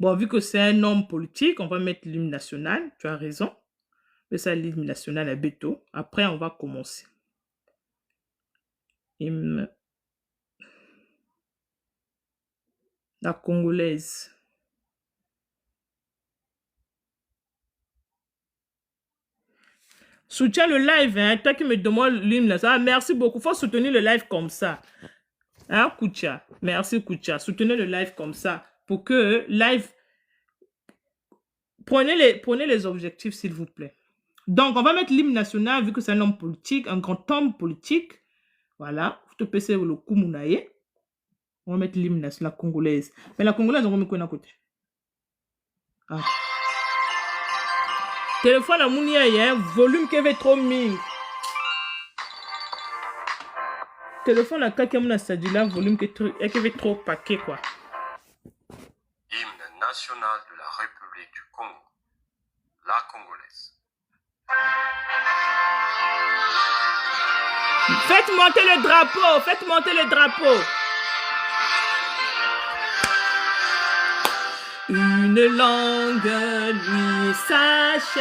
Bon, vu que c'est un homme politique, on va mettre l'hymne national. Tu as raison. Mais ça, l'hymne national est béto. Après, on va commencer. Hymne. La congolaise. Soutiens le live, hein. Toi qui me demandes l'hymne national. Ah, merci beaucoup. Faut soutenir le live comme ça. Hein, Koucha? Merci, Koucha. Soutenez le live comme ça. Pour que live... Prenez les objectifs, s'il vous plaît. Donc, on va mettre l'hymne national, vu que c'est un homme politique, un grand homme politique. Voilà. Vous te passez le Koumounaye. On va mettre l'hymne national congolaise. Mais la congolaise, on va mettre quoi à côté? Ah. Téléphone à Mounia, hein, volume qui est trop mine. Téléphone à Kakamuna Sadila, volume qui est trop paquet, quoi. Hymne national de la République du Congo, la congolaise. Faites monter le drapeau, faites monter le drapeau. Une langue lui s'achève,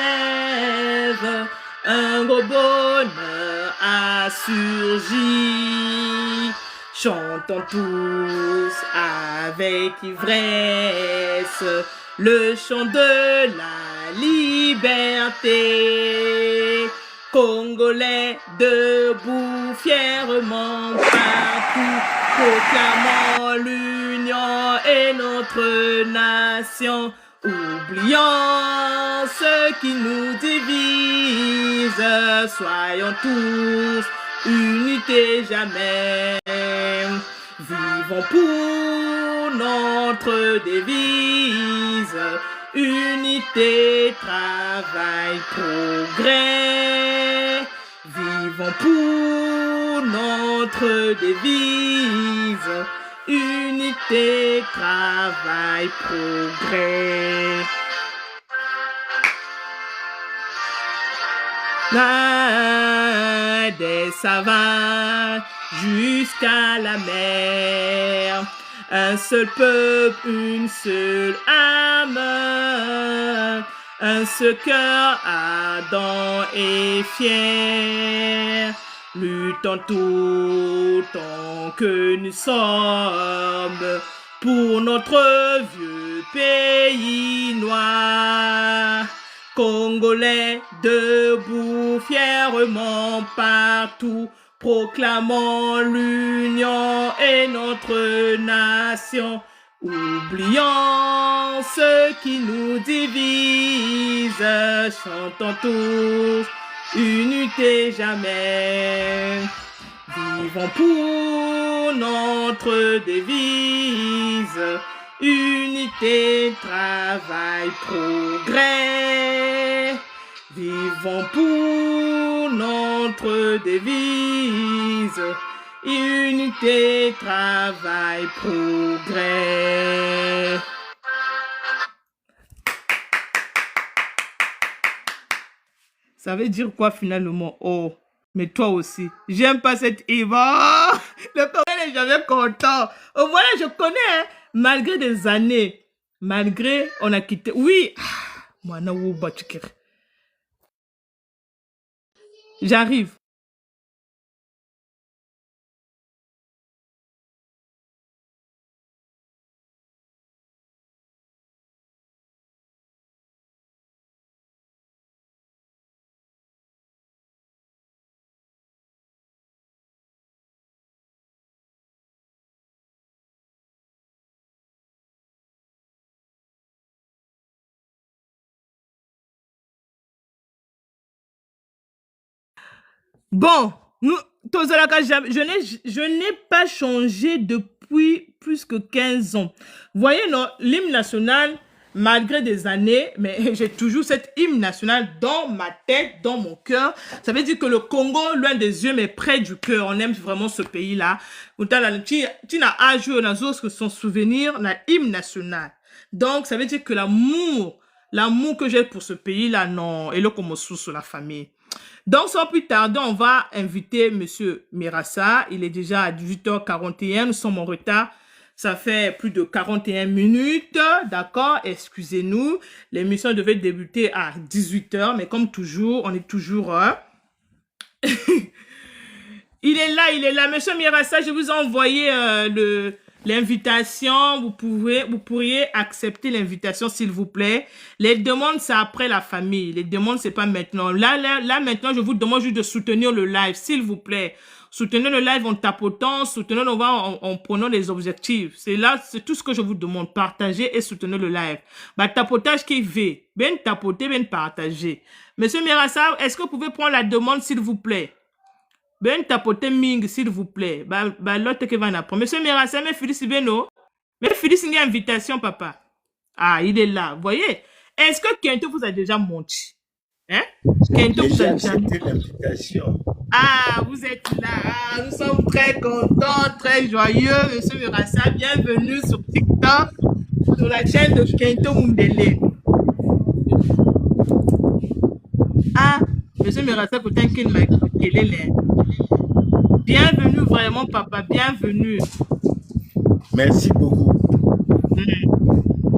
un gros bonheur a surgi. Chantons tous avec ivresse le chant de la liberté. Congolais debout fièrement partout, proclamant l'union et notre nation, oubliant ce qui nous divise, soyons tous unité jamais. Vivons pour notre devise, unité, travail, progrès. Vivons pour notre devise, unité, travail, progrès. Des savanes jusqu'à la mer, un seul peuple, une seule âme, un seul cœur ardent et fier. Luttons tout tant que nous sommes pour notre vieux pays noir. Congolais debout fièrement partout, proclamant l'union et notre nation, oubliant ce qui nous divise, chantons tous, unité jamais. Vivons pour notre devise, unité, travail, progrès. Vivons pour notre devise, unité, travail, progrès. Ça veut dire quoi finalement? Oh, mais toi aussi. J'aime pas cette Iva. Le Congolais n'est jamais content. Au moins, je connais, hein, malgré des années. Malgré, on a quitté. Oui. J'arrive. Bon, je n'ai pas changé depuis plus que 15 ans. Vous voyez, non, l'hymne national, malgré des années, mais j'ai toujours cet hymne national dans ma tête, dans mon cœur. Ça veut dire que le Congo, loin des yeux, mais près du cœur. On aime vraiment ce pays-là. Tu n'as à jouer dans son souvenir, l'hymne national. Donc, ça veut dire que l'amour que j'ai pour ce pays-là, non, et le comme sous la famille. Donc, sans plus tarder, on va inviter Monsieur Mirassa. Il est déjà à 18h41. Nous sommes en retard. Ça fait plus de 41 minutes, d'accord? Excusez-nous. L'émission devait débuter à 18h, mais comme toujours, on est toujours... Il est là, il est là. Monsieur Mirassa, je vous ai envoyé l'invitation. Vous pourriez accepter l'invitation, s'il vous plaît. Les demandes, c'est après la famille. Les demandes, c'est pas maintenant. Là, maintenant, je vous demande juste de soutenir le live, s'il vous plaît. Soutenez le live en tapotant, soutenez le live en prenant les objectifs. C'est là, c'est tout ce que je vous demande. Partagez et soutenez le live. Bah, tapotage qui veut. Ben tapoter, ben partager. Monsieur Mirassa, est-ce que vous pouvez prendre la demande, s'il vous plaît? Ben tapoter Ming, s'il vous plaît. Bah, l'autre qui va en apprendre. Monsieur Mirassa, mais Félix Beno. Mais Félix, une invitation, papa. Ah, il est là. Vous voyez? Est-ce que Kento vous a déjà monté? Hein? Kento vous a Déjà déjà accepté l'invitation. Ah, vous êtes là. Ah, nous sommes très contents, très joyeux. Monsieur Mirassa, bienvenue sur TikTok, sur la chaîne de Kento Mundele. Ah, Monsieur Mirassa, peut-être qu'il m'a quitté là. Bienvenue vraiment, papa, bienvenue. Merci beaucoup.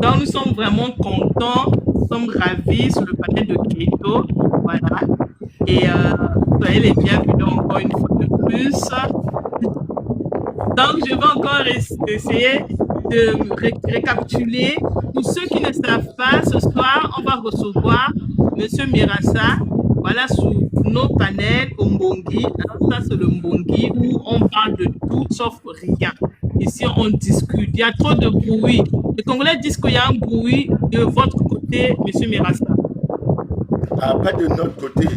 Donc, nous sommes vraiment contents, nous sommes ravis sur le panel de Kento. Voilà. Et soyez les bienvenus encore une fois de plus. Donc, je vais encore essayer de récapituler. Pour ceux qui ne savent pas, ce soir, on va recevoir Monsieur Mirassa, voilà, sous nos panels au Mbongi. Alors, ça, c'est le Mbongi où on parle de tout sauf rien. Ici, on discute. Il y a trop de bruit. Les Congolais disent qu'il y a un bruit de votre côté, Monsieur Mirassa. Ah, pas de notre côté.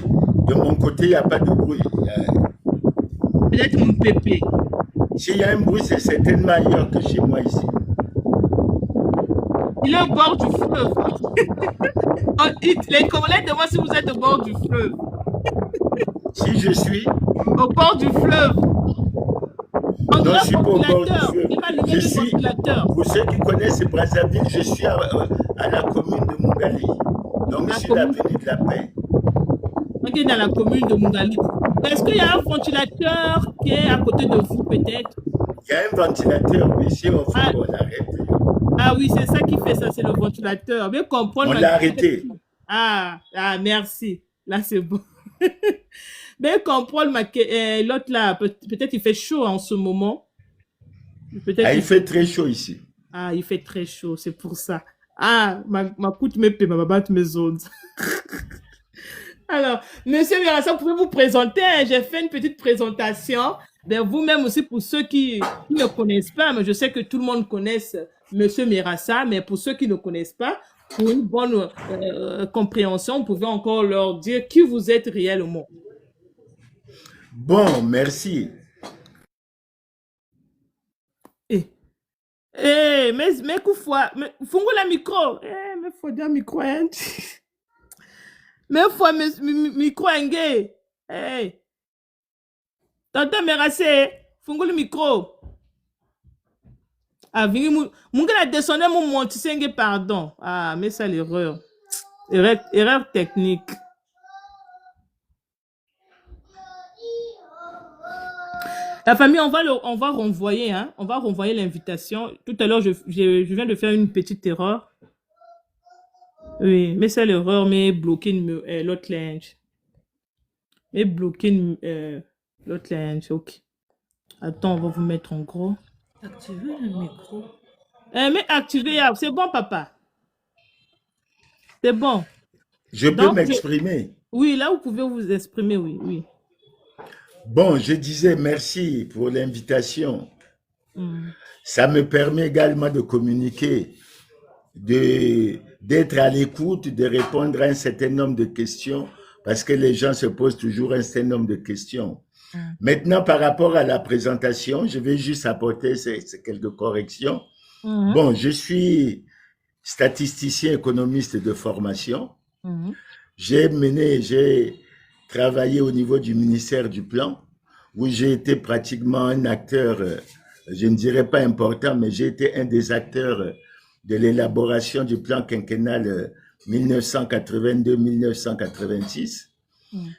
De mon côté, il n'y a pas de bruit. Peut-être mon pépé. S'il y a un bruit, c'est certainement ailleurs que chez moi ici. Il est au bord du fleuve. Les Congolais demandent si vous êtes au bord du fleuve. Si je suis... Au bord du fleuve. Non, je ne suis pas au bord du fleuve. Je suis, pour ceux qui connaissent Brazzaville, je suis à la commune de Mungali. Donc, je suis l'avenue de la Paix. Ok, dans la commune de Mungali. Est-ce qu'il y a un ventilateur qui est à côté de vous, peut-être? Il y a un ventilateur, mais si on fait, on l'arrête. Ah oui, c'est ça qui fait ça, c'est le ventilateur. Mais comprendre. On l'a arrêté. Ah, merci. Là, c'est bon. Mais comprendre, l'autre là, peut-être il fait chaud en ce moment. Il fait très chaud ici. Ah, il fait très chaud, c'est pour ça. Ah, ma coûte me paie, ma batte mes zones. Alors, Monsieur Mirassa, vous pouvez vous présenter. J'ai fait une petite présentation. Vous-même aussi, pour ceux qui ne connaissent pas, mais je sais que tout le monde connaît Monsieur Mirassa, mais pour ceux qui ne connaissent pas, pour une bonne compréhension, vous pouvez encore leur dire qui vous êtes réellement. Bon, merci. Mais Koufoua, fungo la micro. Mais faut dire micro, hein. Mais faut micro, hein. Tonton Mirassa, fungo le micro. Ah, vini, mon gars a descendu mon montisenge, pardon. Ah, mais ça l'erreur. Erreur technique. La famille, on va renvoyer, hein. On va renvoyer l'invitation. Tout à l'heure, je viens de faire une petite erreur. Oui, mais c'est l'erreur, mais bloquer l'autre linge. Mais bloquer l'autre linge, ok. Attends, on va vous mettre en gros. Activez le micro. Mais activez, c'est bon, papa. C'est bon. Je peux m'exprimer. Oui, là, vous pouvez vous exprimer, oui. Bon, je disais merci pour l'invitation. Ça me permet également de communiquer, d'être à l'écoute, de répondre à un certain nombre de questions, parce que les gens se posent toujours un certain nombre de questions. Maintenant, par rapport à la présentation, je vais juste apporter quelques corrections. Bon, je suis statisticien économiste de formation. J'ai travaillé au niveau du ministère du Plan, où j'ai été pratiquement un acteur, je ne dirais pas important, mais j'ai été un des acteurs de l'élaboration du plan quinquennal 1982-1986.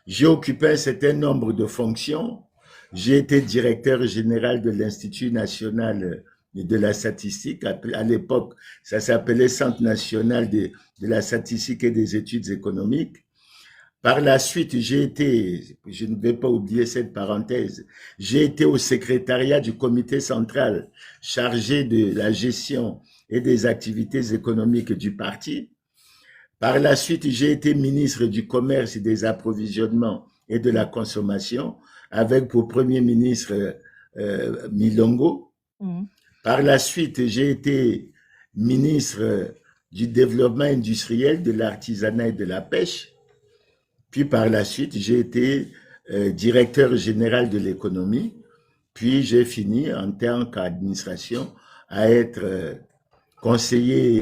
J'ai occupé un certain nombre de fonctions. J'ai été directeur général de l'Institut national de la statistique. À l'époque, ça s'appelait Centre national de la statistique et des études économiques. Par la suite, j'ai été, je ne vais pas oublier cette parenthèse, j'ai été au secrétariat du comité central chargé de la gestion et des activités économiques du parti. Par la suite, j'ai été ministre du commerce et des approvisionnements et de la consommation avec pour premier ministre Milongo. Par la suite, j'ai été ministre du développement industriel, de l'artisanat et de la pêche. Puis par la suite, j'ai été directeur général de l'économie. Puis j'ai fini en tant qu'administration à être conseiller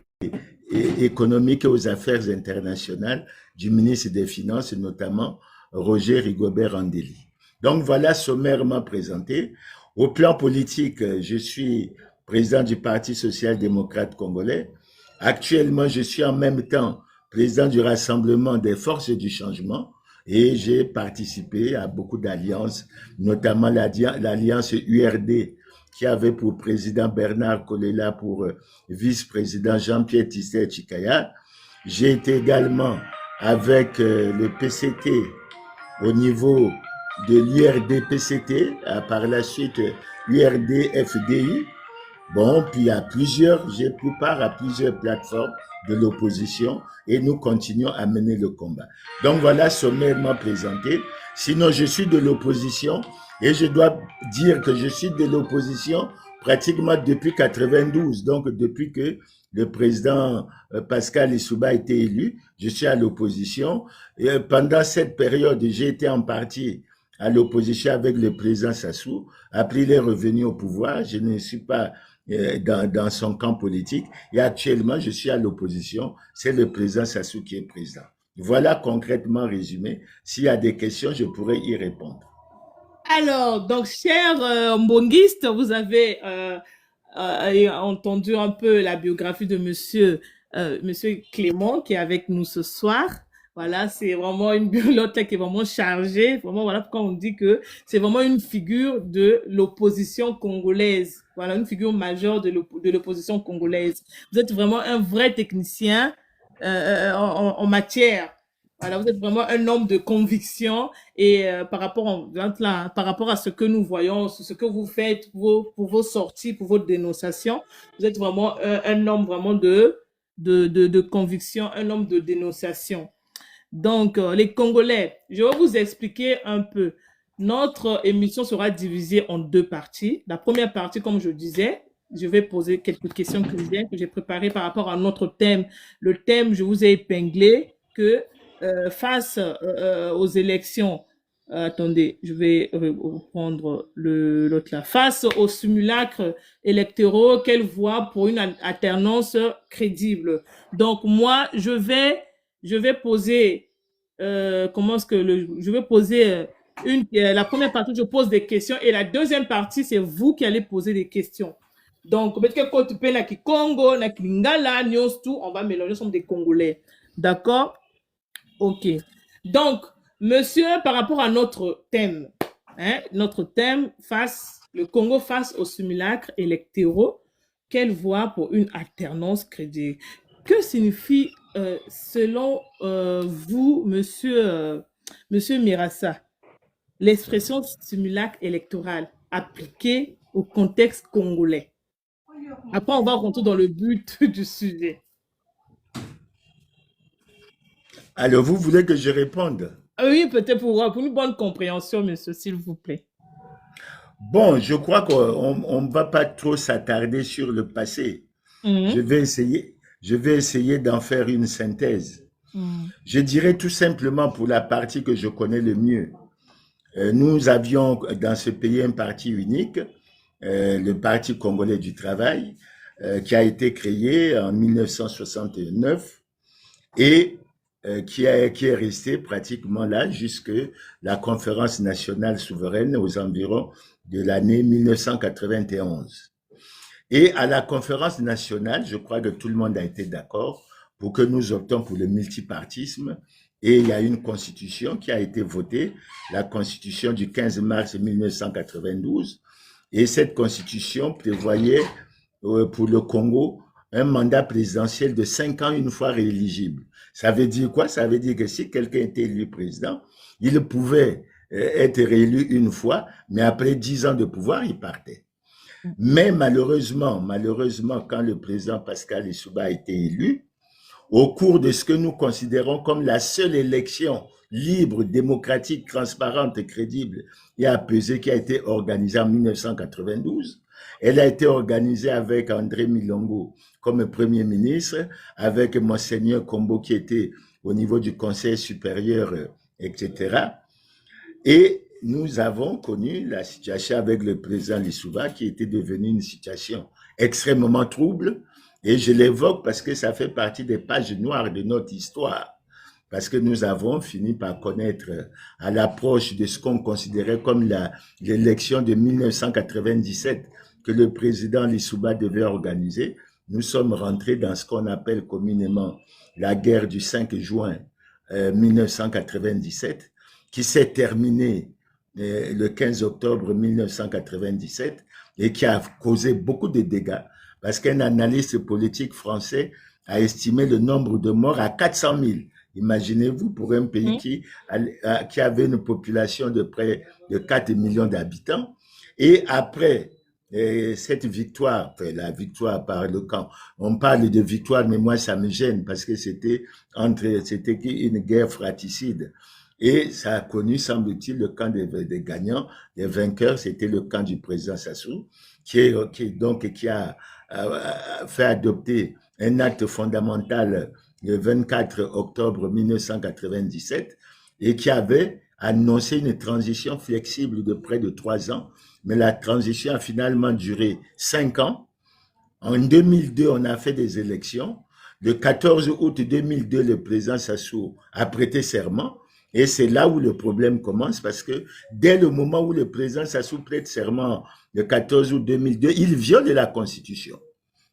économique et aux affaires internationales du ministre des Finances, notamment Roger Rigobert Andeli. Donc voilà sommairement présenté. Au plan politique, je suis président du Parti social-démocrate congolais. Actuellement, je suis en même temps président du Rassemblement des forces du changement et j'ai participé à beaucoup d'alliances, notamment l'alliance URD qui avait pour président Bernard Kolela, pour vice-président Jean-Pierre Tissé Chikaya. J'ai été également avec le PCT au niveau de l'URD-PCT, par la suite URD-FDI. Bon, puis j'ai pris part à plusieurs plateformes de l'opposition et nous continuons à mener le combat. Donc voilà, sommairement présenté. Sinon, je suis de l'opposition et je dois dire que je suis de l'opposition pratiquement depuis 92. Donc depuis que le président Pascal Lissouba a été élu, je suis à l'opposition. Et pendant cette période, j'ai été en partie à l'opposition avec le président Sassou. Après, il est revenu au pouvoir. Je ne suis pas dans son camp politique. Et actuellement, je suis à l'opposition. C'est le président Sassou qui est président. Voilà concrètement résumé. S'il y a des questions, je pourrais y répondre. Alors, donc, cher mbonguiste, vous avez entendu un peu la biographie de monsieur Clément qui est avec nous ce soir. Voilà, c'est vraiment une bibliothèque qui est vraiment chargée. Vraiment, voilà pourquoi on dit que c'est vraiment une figure de l'opposition congolaise. Voilà, une figure majeure de l'opposition congolaise. Vous êtes vraiment un vrai technicien en matière. Voilà, vous êtes vraiment un homme de conviction et par rapport à ce que nous voyons, ce que vous faites pour vos sorties, pour vos dénonciations, vous êtes vraiment un homme vraiment de conviction, un homme de dénonciation. Donc, les Congolais, je vais vous expliquer un peu. Notre émission sera divisée en deux parties. La première partie, comme je disais, je vais poser quelques questions que j'ai préparées par rapport à notre thème. Le thème, je vous ai épinglé que face aux élections, attendez, je vais reprendre l'autre là. Face aux simulacres électoraux, quelle voie pour une alternance crédible? Donc, moi, je vais poser, je vais poser la première partie, je pose des questions et la deuxième partie, c'est vous qui allez poser des questions. Donc, quand tu peux na Congo, na Lingala, tout, on va mélanger, nous sommes des Congolais. D'accord? Ok. Donc, monsieur, par rapport à notre thème, notre thème le Congo face aux simulacres électoraux, quelle voie pour une alternance crédible? Que signifie, selon vous, monsieur Mirassa, l'expression simulacre électoral appliquée au contexte congolais? Après, on va rentrer dans le but du sujet. Alors, vous voulez que je réponde? Oui, peut-être pour une bonne compréhension, monsieur, s'il vous plaît. Bon, je crois qu'on ne va pas trop s'attarder sur le passé. Je vais essayer d'en faire une synthèse. Je dirais tout simplement pour la partie que je connais le mieux. Nous avions dans ce pays un parti unique, le Parti congolais du travail, qui a été créé en 1969 et qui est resté pratiquement là jusque la conférence nationale souveraine aux environs de l'année 1991. Et à la conférence nationale, je crois que tout le monde a été d'accord pour que nous optons pour le multipartisme. Et il y a une constitution qui a été votée, la constitution du 15 mars 1992. Et cette constitution prévoyait pour le Congo un mandat présidentiel de 5 ans une fois rééligible. Ça veut dire quoi? Ça veut dire que si quelqu'un était élu président, il pouvait être réélu une fois, mais après 10 ans de pouvoir, il partait. Mais malheureusement, quand le président Pascal Lissouba a été élu, au cours de ce que nous considérons comme la seule élection libre, démocratique, transparente et crédible et apaisée qui a été organisée en 1992, elle a été organisée avec André Milongo comme Premier ministre, avec Monseigneur Kombo qui était au niveau du Conseil supérieur, etc. Et nous avons connu la situation avec le président Lissouba qui était devenue une situation extrêmement trouble. Et je l'évoque parce que ça fait partie des pages noires de notre histoire. Parce que nous avons fini par connaître à l'approche de ce qu'on considérait comme l'élection de 1997 que le président Lissouba devait organiser. Nous sommes rentrés dans ce qu'on appelle communément la guerre du 5 juin 1997, qui s'est terminée le 15 octobre 1997 et qui a causé beaucoup de dégâts parce qu'un analyste politique français a estimé le nombre de morts à 400 000. Imaginez-vous pour un pays qui avait une population de près de 4 millions d'habitants. Et après cette victoire, la victoire par le camp, on parle de victoire, mais moi ça me gêne parce que c'était une guerre fratricide. Et ça a connu, semble-t-il, le camp des gagnants, des vainqueurs, c'était le camp du président Sassou, qui a fait adopter un acte fondamental le 24 octobre 1997 et qui avait annoncé une transition flexible de près de 3 ans, mais la transition a finalement duré 5 ans. En 2002, on a fait des élections. Le 14 août 2002, le président Sassou a prêté serment. Et c'est là où le problème commence parce que dès le moment où le président Sassou prête serment le 14 août 2002, il viole la Constitution.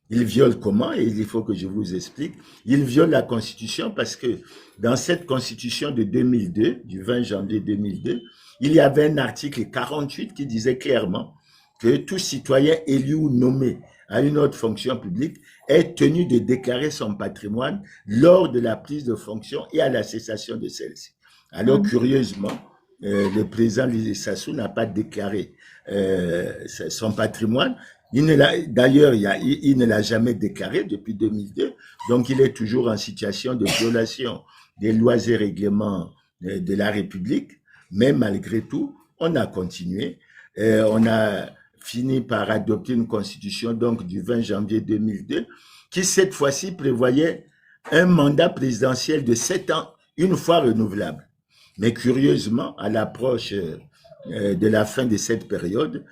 Il viole comment? Et il faut que je vous explique. Il viole la Constitution parce que dans cette Constitution de 2002, du 20 janvier 2002, il y avait un article 48 qui disait clairement que tout citoyen élu ou nommé à une autre fonction publique est tenu de déclarer son patrimoine lors de la prise de fonction et à la cessation de celle-ci. Alors, curieusement, le président Sassou n'a pas déclaré son patrimoine. D'ailleurs, il ne l'a jamais déclaré depuis 2002. Donc, il est toujours en situation de violation des lois et règlements de la République. Mais malgré tout, on a continué. On a fini par adopter une constitution donc du 20 janvier 2002 qui, cette fois-ci, prévoyait un mandat présidentiel de 7 ans, une fois renouvelable. Mais curieusement, à l'approche de la fin de cette période,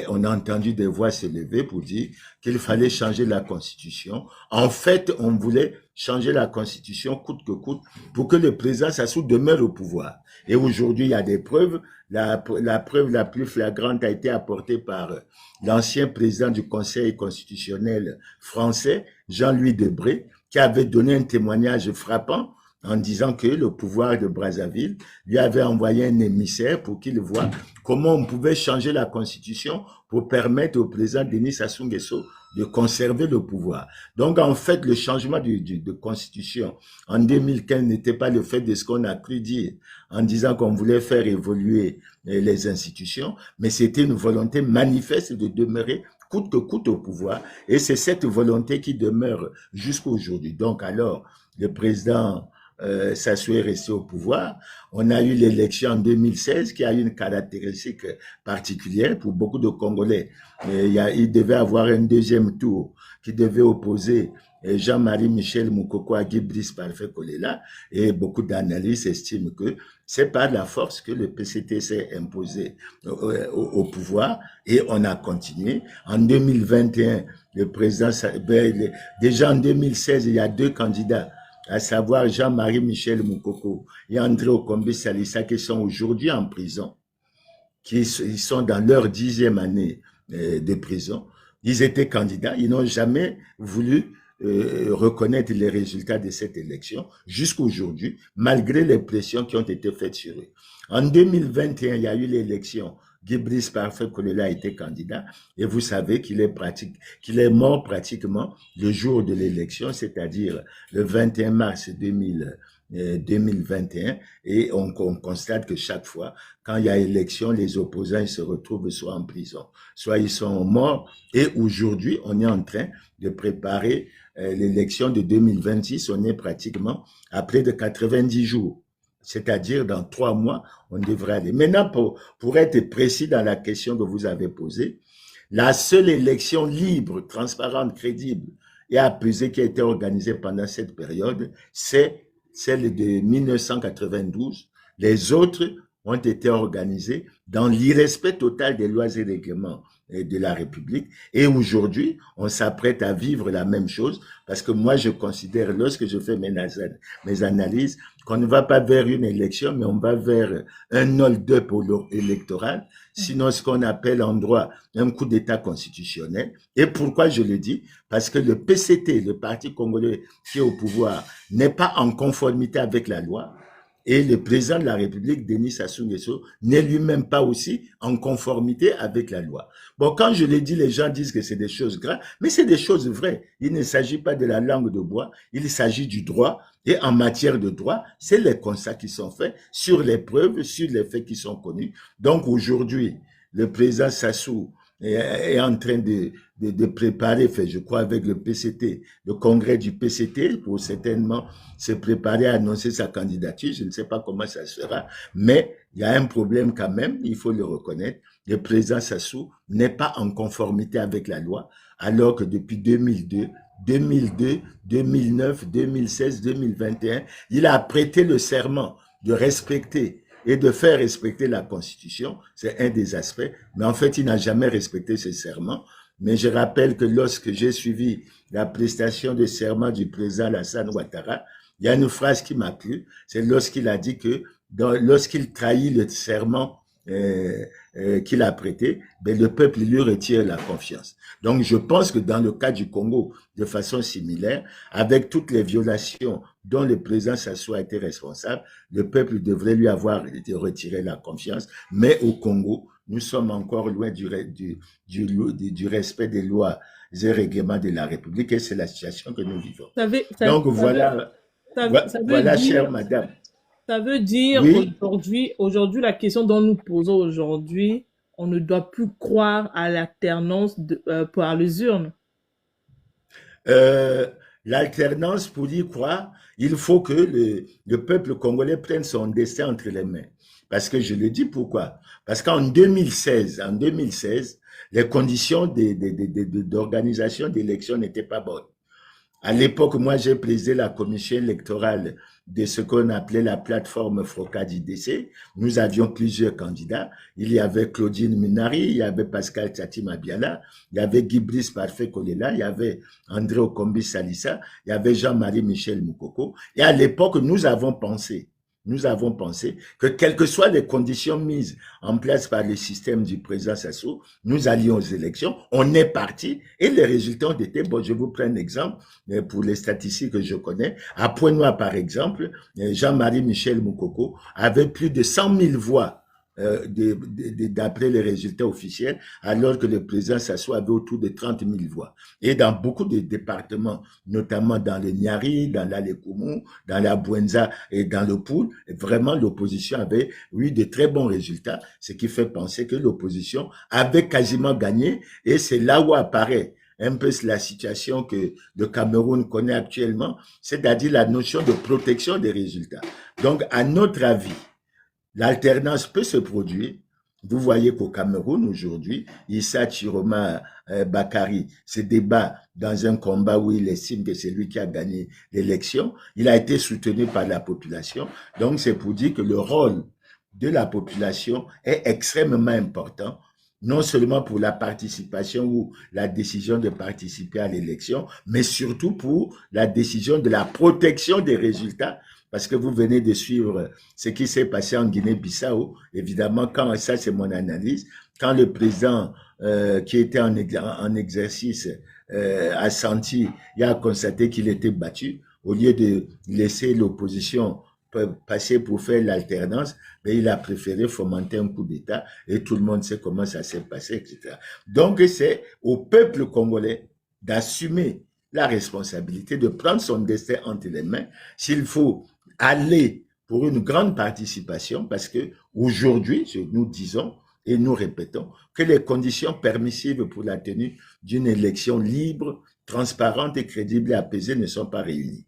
on a entendu des voix s'élever pour dire qu'il fallait changer la Constitution. En fait, on voulait changer la Constitution coûte que coûte pour que le président Sassou demeure au pouvoir. Et aujourd'hui, il y a des preuves. La preuve la plus flagrante a été apportée par l'ancien président du Conseil constitutionnel français, Jean-Louis Debré, qui avait donné un témoignage frappant en disant que le pouvoir de Brazzaville lui avait envoyé un émissaire pour qu'il voie comment on pouvait changer la Constitution pour permettre au président Denis Sassou Nguesso de conserver le pouvoir. Donc, en fait, le changement de Constitution en 2015 n'était pas le fait de ce qu'on a cru dire en disant qu'on voulait faire évoluer les institutions, mais c'était une volonté manifeste de demeurer coûte que coûte au pouvoir. Et c'est cette volonté qui demeure jusqu'à aujourd'hui. Donc, alors, le président Sassou est resté au pouvoir. On a eu l'élection en 2016 qui a eu une caractéristique particulière pour beaucoup de Congolais. Il devait avoir un deuxième tour qui devait opposer Jean-Marie Michel Moukoko à Guy Brice Parfait Kolela, et beaucoup d'analystes estiment que c'est par la force que le PCT s'est imposé au pouvoir, et on a continué. En 2021, le président, déjà en 2016, il y a 2 candidats, à savoir Jean-Marie Michel Moukoko et André Okombe Salissa, qui sont aujourd'hui en prison, ils sont dans leur 10e année de prison. Ils étaient candidats, ils n'ont jamais voulu reconnaître les résultats de cette élection jusqu'à aujourd'hui, malgré les pressions qui ont été faites sur eux. En 2021, il y a eu l'élection Guy-Brice Parfait Kolela était candidat, et vous savez qu'il est mort pratiquement le jour de l'élection, c'est-à-dire le 21 mars 2021, et on constate que chaque fois, quand il y a élection, les opposants ils se retrouvent soit en prison, soit ils sont morts, et aujourd'hui, on est en train de préparer l'élection de 2026, on est pratiquement à près de 90 jours. C'est-à-dire, dans 3 mois, on devrait aller. Maintenant, pour être précis dans la question que vous avez posée, la seule élection libre, transparente, crédible et apaisée qui a été organisée pendant cette période, c'est celle de 1992. Les autres ont été organisées dans l'irrespect total des lois et règlements de la République. Et aujourd'hui, on s'apprête à vivre la même chose parce que moi, je considère, lorsque je fais mes analyses, qu'on ne va pas vers une élection, mais on va vers un hold-up électoral, sinon ce qu'on appelle en droit un coup d'État constitutionnel. Et pourquoi je le dis? Parce que le PCT, le Parti congolais qui est au pouvoir, n'est pas en conformité avec la loi. Et le président de la République, Denis Sassou Nguesso, n'est lui-même pas aussi en conformité avec la loi. Bon, quand je l'ai dit, les gens disent que c'est des choses graves, mais c'est des choses vraies. Il ne s'agit pas de la langue de bois, il s'agit du droit. Et en matière de droit, c'est les constats qui sont faits sur les preuves, sur les faits qui sont connus. Donc aujourd'hui, le président Sassou est en train de préparer, fait, je crois avec le PCT, le congrès du PCT, pour certainement se préparer à annoncer sa candidature. Je ne sais pas comment ça sera, mais il y a un problème quand même, il faut le reconnaître. Le président Sassou n'est pas en conformité avec la loi, alors que depuis 2002, 2009, 2016, 2021, il a prêté le serment de respecter et de faire respecter la Constitution. C'est un des aspects, mais en fait, il n'a jamais respecté ce serment. Mais je rappelle que lorsque j'ai suivi la prestation de serment du président Alassane Ouattara, il y a une phrase qui m'a plu, c'est lorsqu'il a dit que lorsqu'il trahit le serment qu'il a prêté, ben le peuple lui retire la confiance. Donc je pense que dans le cas du Congo, de façon similaire, avec toutes les violations dont le président Sassou a été responsable, le peuple devrait lui avoir retiré la confiance. Mais au Congo, nous sommes encore loin du respect des lois et règlements de la République, et c'est la situation que nous vivons. Donc voilà, voilà, chère madame. Ça veut dire Oui. aujourd'hui, la question dont nous posons aujourd'hui, on ne doit plus croire à l'alternance par les urnes. L'alternance, pour y croire, il faut que le peuple congolais prenne son destin entre les mains. Parce que je le dis pourquoi. Parce qu'en 2016, les conditions d'organisation d'élections n'étaient pas bonnes. À l'époque, moi, j'ai présidé la commission électorale de ce qu'on appelait la plateforme FROCAD-IDC. Nous avions plusieurs candidats. Il y avait Claudine Minari, il y avait Pascal Tati Mabiala, il y avait Guy-Brice Parfait Kolela, il y avait André Okombi Salissa, il y avait Jean-Marie Michel Moukoko. Et à l'époque, nous avons pensé que quelles que soient les conditions mises en place par le système du président Sassou, nous allions aux élections, on est parti et les résultats ont été bons. Je vous prends un exemple pour les statistiques que je connais. À Pointe-Noire, par exemple, Jean-Marie Michel Moukoko avait plus de 100 000 voix d'après les résultats officiels, alors que le président Sassou avait autour de 30 000 voix. Et dans beaucoup de départements, notamment dans le Niari, dans l'Alekoumou, dans la Bouenza et dans le Poul, vraiment l'opposition avait eu de très bons résultats, ce qui fait penser que l'opposition avait quasiment gagné, et c'est là où apparaît un peu la situation que le Cameroun connaît actuellement, c'est-à-dire la notion de protection des résultats. Donc, à notre avis, l'alternance peut se produire. Vous voyez qu'au Cameroun, aujourd'hui, Issa Chiroma Bakari se débat dans un combat où il estime que c'est lui qui a gagné l'élection. Il a été soutenu par la population. Donc, c'est pour dire que le rôle de la population est extrêmement important, non seulement pour la participation ou la décision de participer à l'élection, mais surtout pour la décision de la protection des résultats. Parce que vous venez de suivre ce qui s'est passé en Guinée-Bissau. Évidemment, quand ça c'est mon analyse, quand le président qui était en exercice a senti, il a constaté qu'il était battu, au lieu de laisser l'opposition passer pour faire l'alternance, mais il a préféré fomenter un coup d'État et tout le monde sait comment ça s'est passé, etc. Donc, c'est au peuple congolais d'assumer la responsabilité, de prendre son destin entre les mains. S'il faut aller pour une grande participation, parce que aujourd'hui, nous disons et nous répétons que les conditions permissives pour la tenue d'une élection libre, transparente et crédible et apaisée ne sont pas réunies.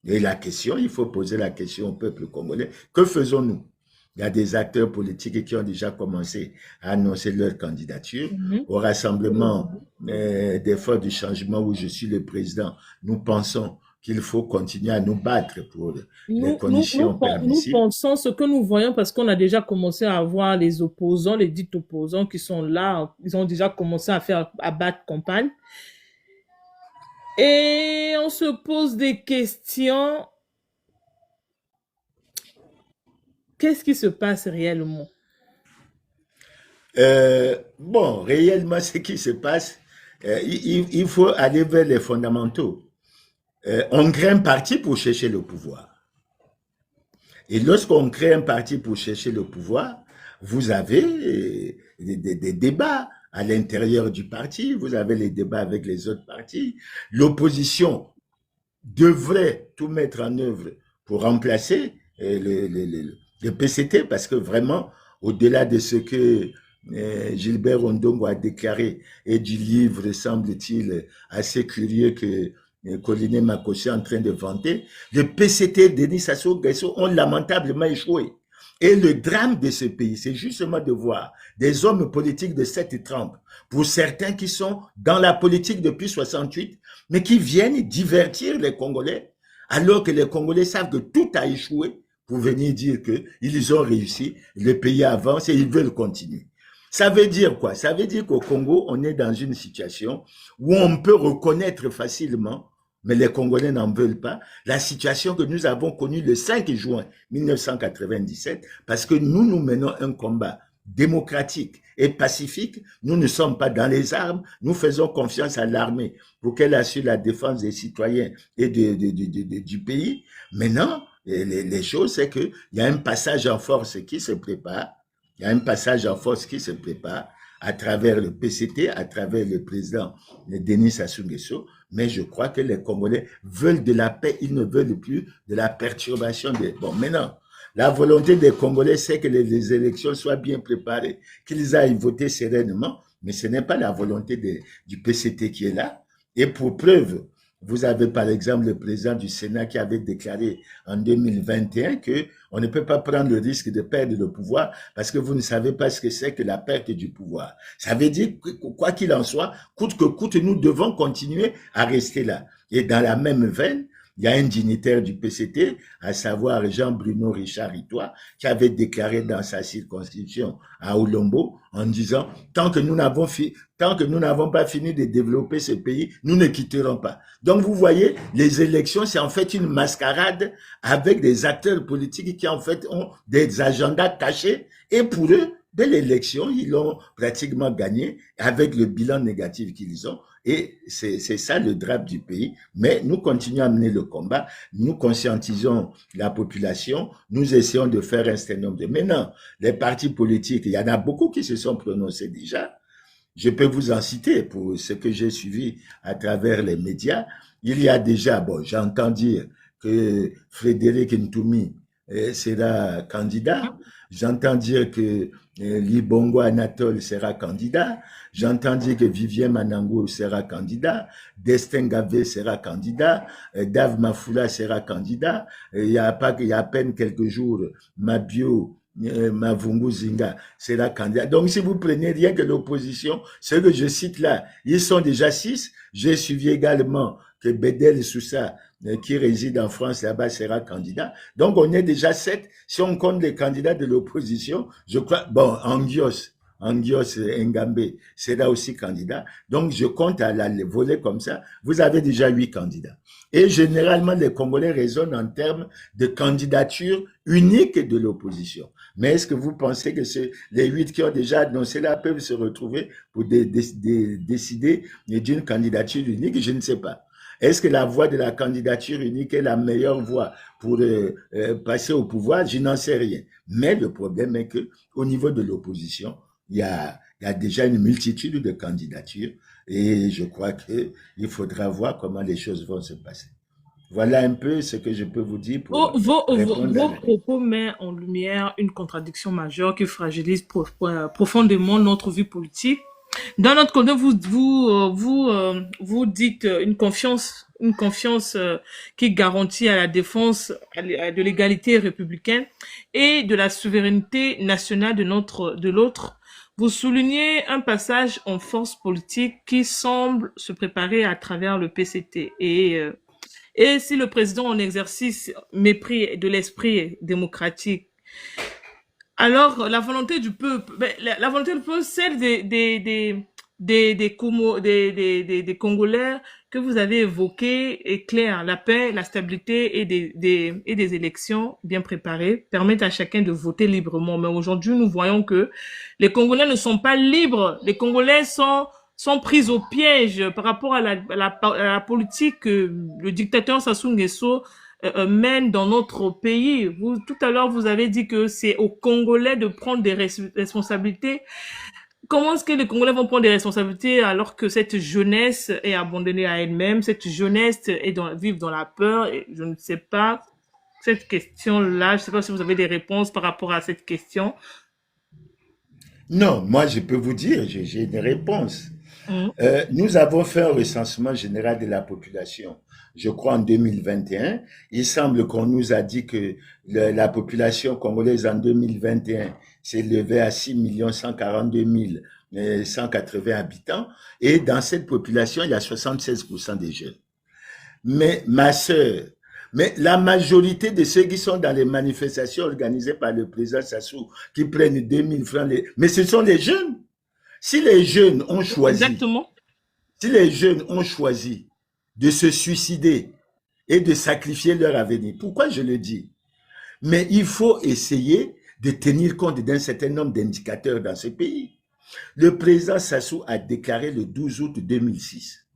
Et la question, il faut poser la question au peuple congolais, que faisons-nous? Il y a des acteurs politiques qui ont déjà commencé à annoncer leur candidature. Au rassemblement des forces du changement où je suis le président, nous pensons qu'il faut continuer à nous battre pour les conditions permissives. Nous pensons ce que nous voyons parce qu'on a déjà commencé à voir les opposants, les dits opposants qui sont là, ils ont déjà commencé à battre campagne. Et on se pose des questions. Qu'est-ce qui se passe réellement? Bon, réellement, ce qui se passe, il faut aller vers les fondamentaux. On crée un parti pour chercher le pouvoir. Et lorsqu'on crée un parti pour chercher le pouvoir, vous avez des débats à l'intérieur du parti, vous avez les débats avec les autres partis. L'opposition devrait tout mettre en œuvre pour remplacer le PCT, parce que vraiment, au-delà de ce que Gilbert Ondongo a déclaré et du livre, semble-t-il, assez curieux que Colline Makossé est en train de vanter, le PCT, Denis Sassou Nguesso ont lamentablement échoué. Et le drame de ce pays, c'est justement de voir des hommes politiques de cette trempe, pour certains qui sont dans la politique depuis 68, mais qui viennent divertir les Congolais, alors que les Congolais savent que tout a échoué, pour venir dire qu'ils ont réussi, le pays avance et ils veulent continuer. Ça veut dire quoi? Ça veut dire qu'au Congo, on est dans une situation où on peut reconnaître facilement, mais les Congolais n'en veulent pas, la situation que nous avons connue le 5 juin 1997, parce que nous menons un combat démocratique et pacifique. Nous ne sommes pas dans les armes, nous faisons confiance à l'armée pour qu'elle assure la défense des citoyens et du pays. Maintenant, les choses, c'est qu'il y a un passage en force qui se prépare. Il y a un passage en force qui se prépare à travers le PCT, à travers le président Denis Sassou Nguesso, mais je crois que les Congolais veulent de la paix, ils ne veulent plus de la perturbation. Bon, maintenant, la volonté des Congolais, c'est que les élections soient bien préparées, qu'ils aillent voter sereinement, mais ce n'est pas la volonté du PCT qui est là. Et pour preuve, vous avez par exemple le président du Sénat qui avait déclaré en 2021 que on ne peut pas prendre le risque de perdre le pouvoir parce que vous ne savez pas ce que c'est que la perte du pouvoir. Ça veut dire que quoi qu'il en soit, coûte que coûte, nous devons continuer à rester là. Et dans la même veine, il y a un dignitaire du PCT, à savoir Jean-Bruno Richard Itois, qui avait déclaré dans sa circonscription à Olombo en disant « Tant que nous n'avons pas fini de développer ce pays, nous ne quitterons pas. » Donc vous voyez, les élections, c'est en fait une mascarade avec des acteurs politiques qui en fait ont des agendas cachés et pour eux, dès l'élection, ils l'ont pratiquement gagné avec le bilan négatif qu'ils ont. Et c'est ça le drame du pays. Mais nous continuons à mener le combat, nous conscientisons la population, nous essayons de faire un certain nombre de... Maintenant, les partis politiques, il y en a beaucoup qui se sont prononcés déjà. Je peux vous en citer pour ce que j'ai suivi à travers les médias. Il y a déjà, bon, j'entends dire que Frédéric Ntoumi sera candidat. J'entends dire que Libongo Anatole sera candidat. J'entends dire que Vivien Manango sera candidat. Destin Gavé sera candidat. Dave Mafoula sera candidat. Il y a à peine quelques jours, Mabio Mavungu Zinga sera candidat. Donc, si vous prenez rien que l'opposition, ceux que je cite là, ils sont déjà 6. J'ai suivi également que Bedel Sousa, qui réside en France là-bas, sera candidat. Donc, on est déjà 7. Si on compte les candidats de l'opposition, je crois, bon, Angios Ngambe sera aussi candidat. Donc, je compte à la voler comme ça. Vous avez déjà 8 candidats. Et généralement, les Congolais raisonnent en termes de candidature unique de l'opposition. Mais est-ce que vous pensez que les 8 qui ont déjà annoncé là peuvent se retrouver pour décider d'une candidature unique? Je ne sais pas. Est-ce que la voie de la candidature unique est la meilleure voie pour passer au pouvoir? Je n'en sais rien. Mais le problème est que au niveau de l'opposition, il y a déjà une multitude de candidatures et je crois qu'il faudra voir comment les choses vont se passer. Voilà un peu ce que je peux vous dire pour répondre à Vos la... propos mettent en lumière une contradiction majeure qui fragilise profondément notre vie politique. Dans notre côté, vous dites une confiance qui garantit à la défense de l'égalité républicaine et de la souveraineté nationale de l'autre. Vous soulignez un passage en force politique qui semble se préparer à travers le PCT et si le président en exercice mépris de l'esprit démocratique, alors la volonté du peuple, la volonté du peuple, celle des Congolais que vous avez évoquées est claire. La paix, la stabilité et des élections bien préparées permettent à chacun de voter librement. Mais aujourd'hui, nous voyons que les Congolais ne sont pas libres. Les Congolais sont pris au piège par rapport à la politique que le dictateur Sassou Nguesso mène dans notre pays. Tout à l'heure, vous avez dit que c'est aux Congolais de prendre des responsabilités. Comment est-ce que les Congolais vont prendre des responsabilités alors que cette jeunesse est abandonnée à elle-même, cette jeunesse vive dans la peur? Et je ne sais pas, cette question-là, je ne sais pas si vous avez des réponses par rapport à cette question. Non, moi je peux vous dire, j'ai une réponse. Mhm. Nous avons fait un recensement général de la population, je crois en 2021. Il semble qu'on nous a dit que la population congolaise en 2021 s'est élevée à 6 142 180 habitants. Et dans cette population, il y a 76% des jeunes. Mais ma sœur, mais la majorité de ceux qui sont dans les manifestations organisées par le président Sassou, qui prennent 2000 francs, mais ce sont les jeunes. Si les jeunes ont choisi, Exactement. si les jeunes ont choisi de se suicider et de sacrifier leur avenir, pourquoi je le dis? Mais il faut essayer de tenir compte d'un certain nombre d'indicateurs dans ce pays. Le président Sassou a déclaré le 12 août 2006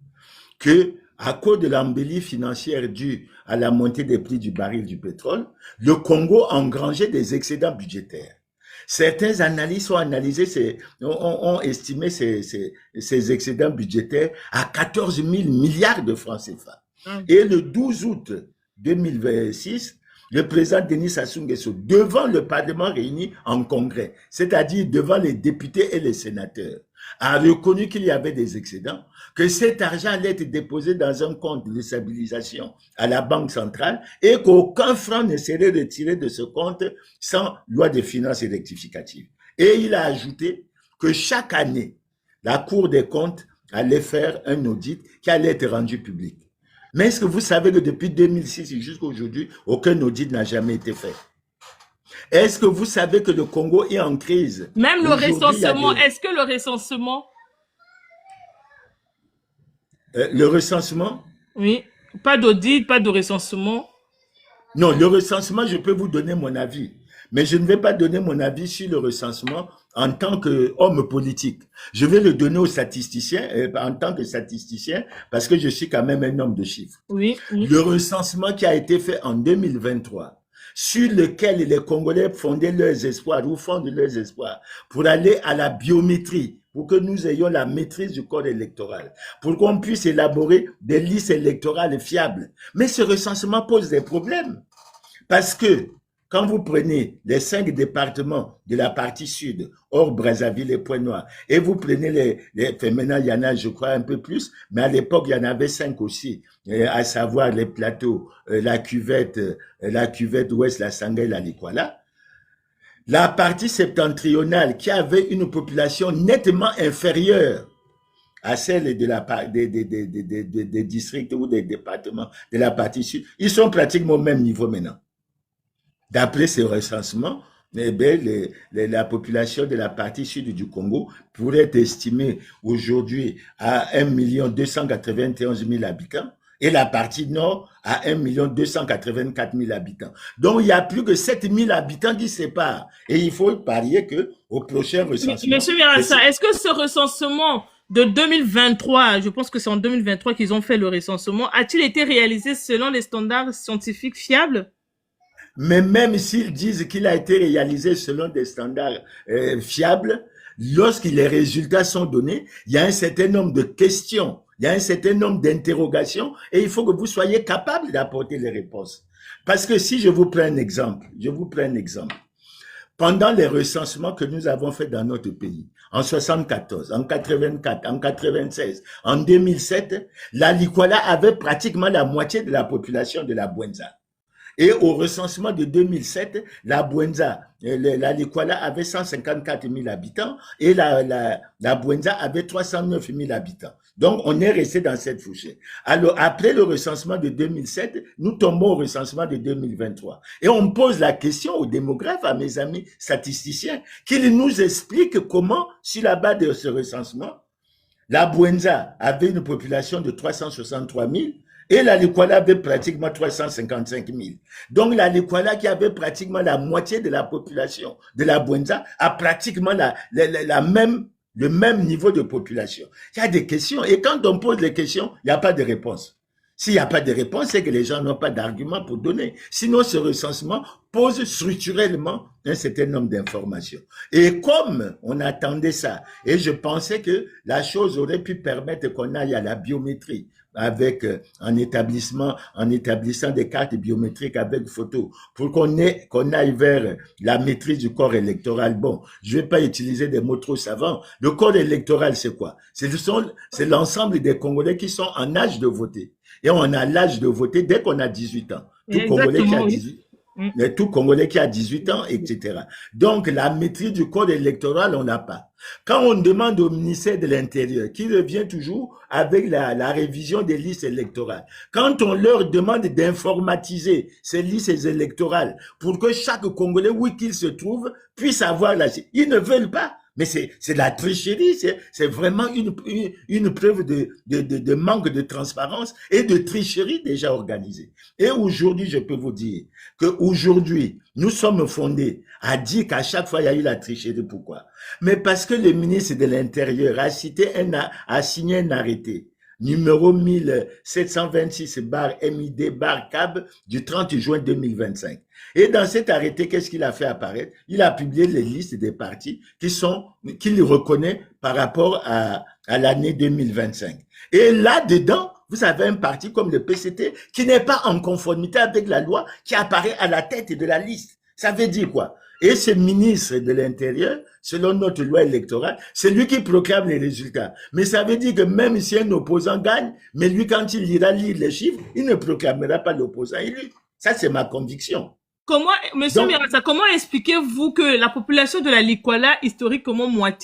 que, à cause de l'embellie financière due à la montée des prix du baril du pétrole, le Congo engrangeait des excédents budgétaires. Certains analystes ont estimé ces excédents budgétaires à 14 000 milliards de francs CFA. Et le 12 août 2026, le président Denis Sassou Nguesso, devant le Parlement réuni en congrès, c'est-à-dire devant les députés et les sénateurs, a reconnu qu'il y avait des excédents, que cet argent allait être déposé dans un compte de stabilisation à la Banque centrale et qu'aucun franc ne serait retiré de ce compte sans loi de finances rectificative. Et il a ajouté que chaque année, la Cour des comptes allait faire un audit qui allait être rendu public. Mais est-ce que vous savez que depuis 2006 jusqu'à aujourd'hui, aucun audit n'a jamais été fait? Est-ce que vous savez que le Congo est en crise? Même le recensement, est-ce que le recensement... Le recensement? Oui, pas d'audit, pas de recensement. Non, le recensement, je peux vous donner mon avis. Mais je ne vais pas donner mon avis sur le recensement en tant qu'homme politique. Je vais le donner aux statisticiens, en tant que statisticien, parce que je suis quand même un homme de chiffres. Oui, oui. Le recensement qui a été fait en 2023, sur lequel les Congolais fondaient leurs espoirs ou fondent leurs espoirs pour aller à la biométrie, pour que nous ayons la maîtrise du corps électoral, pour qu'on puisse élaborer des listes électorales fiables. Mais ce recensement pose des problèmes. Parce que quand vous prenez les 5 départements de la partie sud, hors Brazzaville et Pointe-Noire, et vous prenez maintenant il y en a je crois un peu plus, mais à l'époque il y en avait 5 aussi, à savoir les plateaux, la cuvette ouest, la Sangay, la Likwala. La partie septentrionale qui avait une population nettement inférieure à celle des districts ou des départements de la partie sud, ils sont pratiquement au même niveau maintenant. D'après ce recensement, la population de la partie sud du Congo pourrait être estimée aujourd'hui à 1 291 000 habitants et la partie nord à 1 284 000 habitants. Donc, il y a plus que 7 000 habitants qui séparent. Et il faut parier qu'au prochain recensement... Monsieur Mirassa, est-ce que ce recensement de 2023, je pense que c'est en 2023 qu'ils ont fait le recensement, a-t-il été réalisé selon les standards scientifiques fiables? Mais même s'ils disent qu'il a été réalisé selon des standards fiables, lorsque les résultats sont donnés, il y a un certain nombre de questions, il y a un certain nombre d'interrogations et il faut que vous soyez capable d'apporter les réponses. Parce que si je vous prends un exemple, pendant les recensements que nous avons faits dans notre pays, en 74, en 84, en 96, en 2007, la Likuala avait pratiquement la moitié de la population de la Bouenza. Et au recensement de 2007, la Bouenza, la Likuala avait 154 000 habitants et la Bouenza avait 309 000 habitants. Donc, on est resté dans cette fourchette. Alors, après le recensement de 2007, nous tombons au recensement de 2023. Et on pose la question aux démographes, à mes amis statisticiens, qu'ils nous expliquent comment, sur la base de ce recensement, la Bouenza avait une population de 363 000 et la Likuala avait pratiquement 355 000. Donc, la Likuala qui avait pratiquement la moitié de la population de la Bouenza a pratiquement le même niveau de population. Il y a des questions et quand on pose les questions, il n'y a pas de réponse. S'il n'y a pas de réponse, c'est que les gens n'ont pas d'arguments pour donner. Sinon, ce recensement pose structurellement un certain nombre d'informations. Et comme on attendait ça, et je pensais que la chose aurait pu permettre qu'on aille à la biométrie, avec en établissant des cartes biométriques avec photo, pour qu'on aille vers la maîtrise du corps électoral. Bon, je vais pas utiliser des mots trop savants. Le corps électoral, c'est quoi? C'est l'ensemble des Congolais qui sont en âge de voter. Et on a l'âge de voter dès qu'on a 18 ans. Tout Congolais qui a 18 ans, etc. Donc, la maîtrise du code électoral, on n'a pas. Quand on demande au ministère de l'Intérieur, qui revient toujours avec la révision des listes électorales, quand on leur demande d'informatiser ces listes électorales pour que chaque Congolais, où qu'il se trouve, puisse avoir ils ne veulent pas. Mais c'est la tricherie, c'est vraiment une preuve de manque de transparence et de tricherie déjà organisée. Et aujourd'hui, je peux vous dire qu'aujourd'hui, nous sommes fondés à dire qu'à chaque fois, il y a eu la tricherie. Pourquoi? Mais parce que le ministre de l'Intérieur a signé un arrêté numéro 1726/MID/CAB du 30 juin 2025. Et dans cet arrêté, qu'est-ce qu'il a fait apparaître? Il a publié les listes des partis qu'il reconnaît par rapport à l'année 2025. Et là-dedans, vous avez un parti comme le PCT qui n'est pas en conformité avec la loi qui apparaît à la tête de la liste. Ça veut dire quoi? Et ce ministre de l'Intérieur, selon notre loi électorale, c'est lui qui proclame les résultats. Mais ça veut dire que même si un opposant gagne, mais lui, quand il ira lire les chiffres, il ne proclamera pas l'opposant élu. Ça, c'est ma conviction. Monsieur Mirassa, comment expliquez-vous que la population de la Likuala, historiquement moins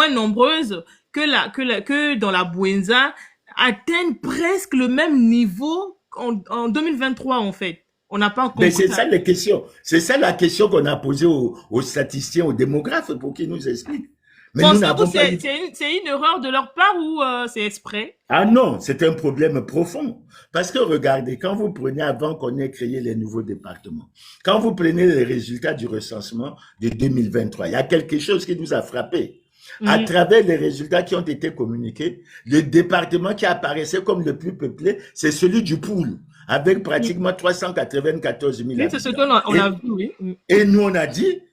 nombreuse que dans la Bouenza, atteigne presque le même niveau en 2023, en fait? On n'a pas compris. Mais c'est ça les questions. C'est ça la question qu'on a posée aux statisticiens, aux démographes pour qu'ils nous expliquent. Mais nous n'avons pas. C'est une erreur de leur part ou c'est exprès? Ah non, c'est un problème profond. Parce que regardez, quand vous prenez, avant qu'on ait créé les nouveaux départements, quand vous prenez les résultats du recensement de 2023, il y a quelque chose qui nous a frappé. À travers les résultats qui ont été communiqués, le département qui apparaissait comme le plus peuplé, c'est celui du Poul, avec pratiquement 394 000 habitants. C'est ce qu'on a vu, oui. Et nous, on a dit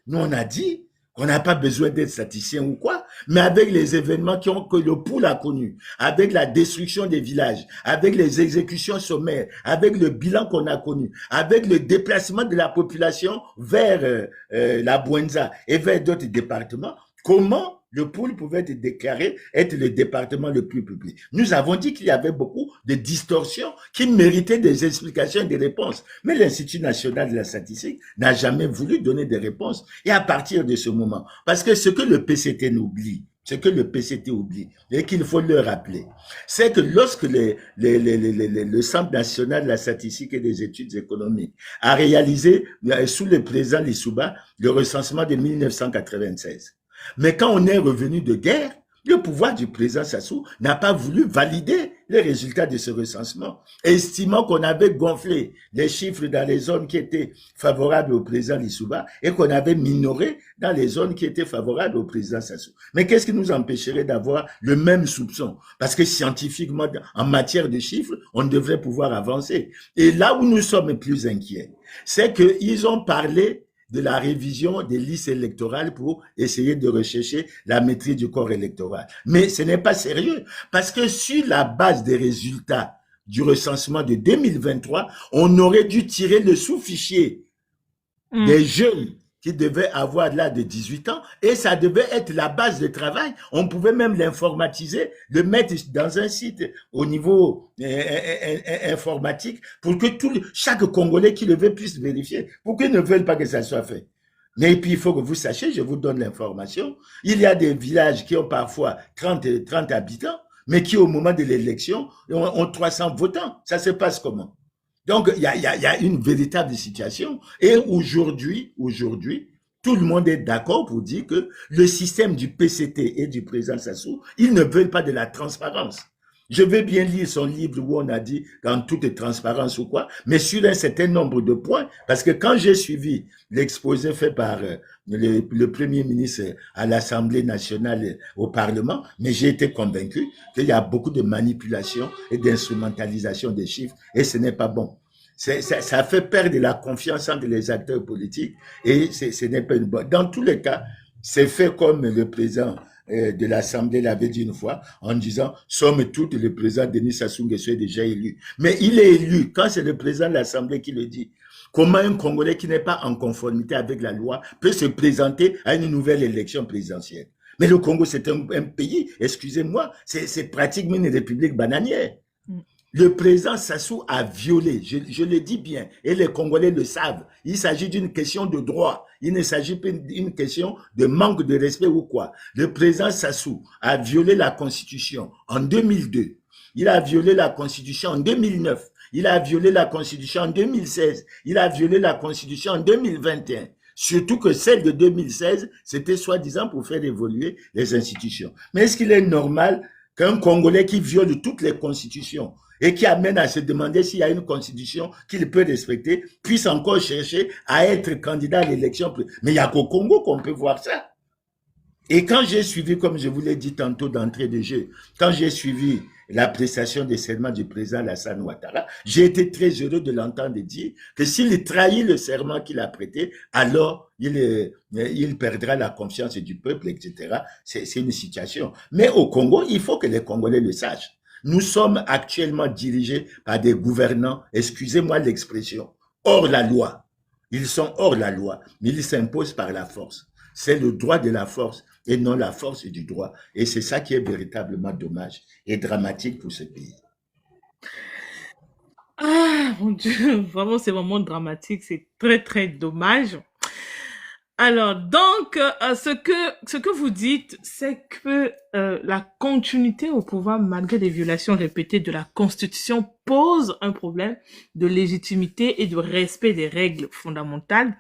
qu'on n'a pas besoin d'être statisticien ou quoi, mais avec les événements que le Poul a connus, avec la destruction des villages, avec les exécutions sommaires, avec le bilan qu'on a connu, avec le déplacement de la population vers la Bouenza et vers d'autres départements, comment le Poul pouvait être déclaré être le département le plus peuplé. Nous avons dit qu'il y avait beaucoup de distorsions qui méritaient des explications et des réponses. Mais l'Institut national de la statistique n'a jamais voulu donner des réponses. Et à partir de ce moment, parce que ce que le PCT oublie, et qu'il faut le rappeler, c'est que lorsque le Centre national de la statistique et des études économiques a réalisé, sous le président Lissouba, le recensement de 1996, mais quand on est revenu de guerre, le pouvoir du président Sassou n'a pas voulu valider les résultats de ce recensement, estimant qu'on avait gonflé les chiffres dans les zones qui étaient favorables au président Lissouba et qu'on avait minoré dans les zones qui étaient favorables au président Sassou. Mais qu'est-ce qui nous empêcherait d'avoir le même soupçon? Parce que scientifiquement, en matière de chiffres, on devrait pouvoir avancer. Et là où nous sommes plus inquiets, c'est qu'ils ont parlé de la révision des listes électorales pour essayer de rechercher la maîtrise du corps électoral. Mais ce n'est pas sérieux, parce que sur la base des résultats du recensement de 2023, on aurait dû tirer le sous-fichier des jeunes qui devaient avoir l'âge de 18 ans, et ça devait être la base de travail. On pouvait même l'informatiser, le mettre dans un site au niveau informatique pour que chaque Congolais qui le veut puisse vérifier. Pourquoi ils ne veulent pas que ça soit fait? Mais puis, il faut que vous sachiez, je vous donne l'information, il y a des villages qui ont parfois 30 habitants, mais qui au moment de l'élection ont 300 votants. Ça se passe comment? Donc, il y a une véritable situation. Et aujourd'hui, tout le monde est d'accord pour dire que le système du PCT et du président Sassou, ils ne veulent pas de la transparence. Je vais bien lire son livre où on a dit dans toute transparence ou quoi, mais sur un certain nombre de points, parce que quand j'ai suivi l'exposé fait par le Premier ministre à l'Assemblée nationale au Parlement, mais j'ai été convaincu qu'il y a beaucoup de manipulation et d'instrumentalisation des chiffres et ce n'est pas bon. Ça fait perdre la confiance entre les acteurs politiques et ce n'est pas une bonne. Dans tous les cas, c'est fait comme le président de l'Assemblée l'avait dit une fois, en disant, somme toute, le président Denis Sassou Nguesso est déjà élu. Mais il est élu, quand c'est le président de l'Assemblée qui le dit. Comment un Congolais qui n'est pas en conformité avec la loi peut se présenter à une nouvelle élection présidentielle? Mais le Congo, c'est un pays, excusez-moi, c'est pratiquement une république bananière. Le président Sassou a violé, je le dis bien, et les Congolais le savent. Il s'agit d'une question de droit. Il ne s'agit pas d'une question de manque de respect ou quoi. Le président Sassou a violé la Constitution en 2002. Il a violé la Constitution en 2009. Il a violé la Constitution en 2016. Il a violé la Constitution en 2021. Surtout que celle de 2016, c'était soi-disant pour faire évoluer les institutions. Mais est-ce qu'il est normal qu'un Congolais qui viole toutes les constitutions et qui amène à se demander s'il y a une constitution qu'il peut respecter, puisse encore chercher à être candidat à l'élection? Mais il n'y a qu'au Congo qu'on peut voir ça. Et quand j'ai suivi, comme je vous l'ai dit tantôt d'entrée de jeu, quand j'ai suivi la prestation de serment du président Alassane Ouattara, j'ai été très heureux de l'entendre dire que s'il trahit le serment qu'il a prêté, alors il perdra la confiance du peuple, etc. C'est une situation. Mais au Congo, il faut que les Congolais le sachent. Nous sommes actuellement dirigés par des gouvernants, excusez-moi l'expression, hors la loi. Ils sont hors la loi, mais ils s'imposent par la force. C'est le droit de la force et non la force du droit. Et c'est ça qui est véritablement dommage et dramatique pour ce pays. Ah, mon Dieu, vraiment, c'est vraiment dramatique. C'est très, très dommage. Alors, donc, ce que vous dites, c'est que la continuité au pouvoir, malgré des violations répétées de la Constitution, pose un problème de légitimité et de respect des règles fondamentales.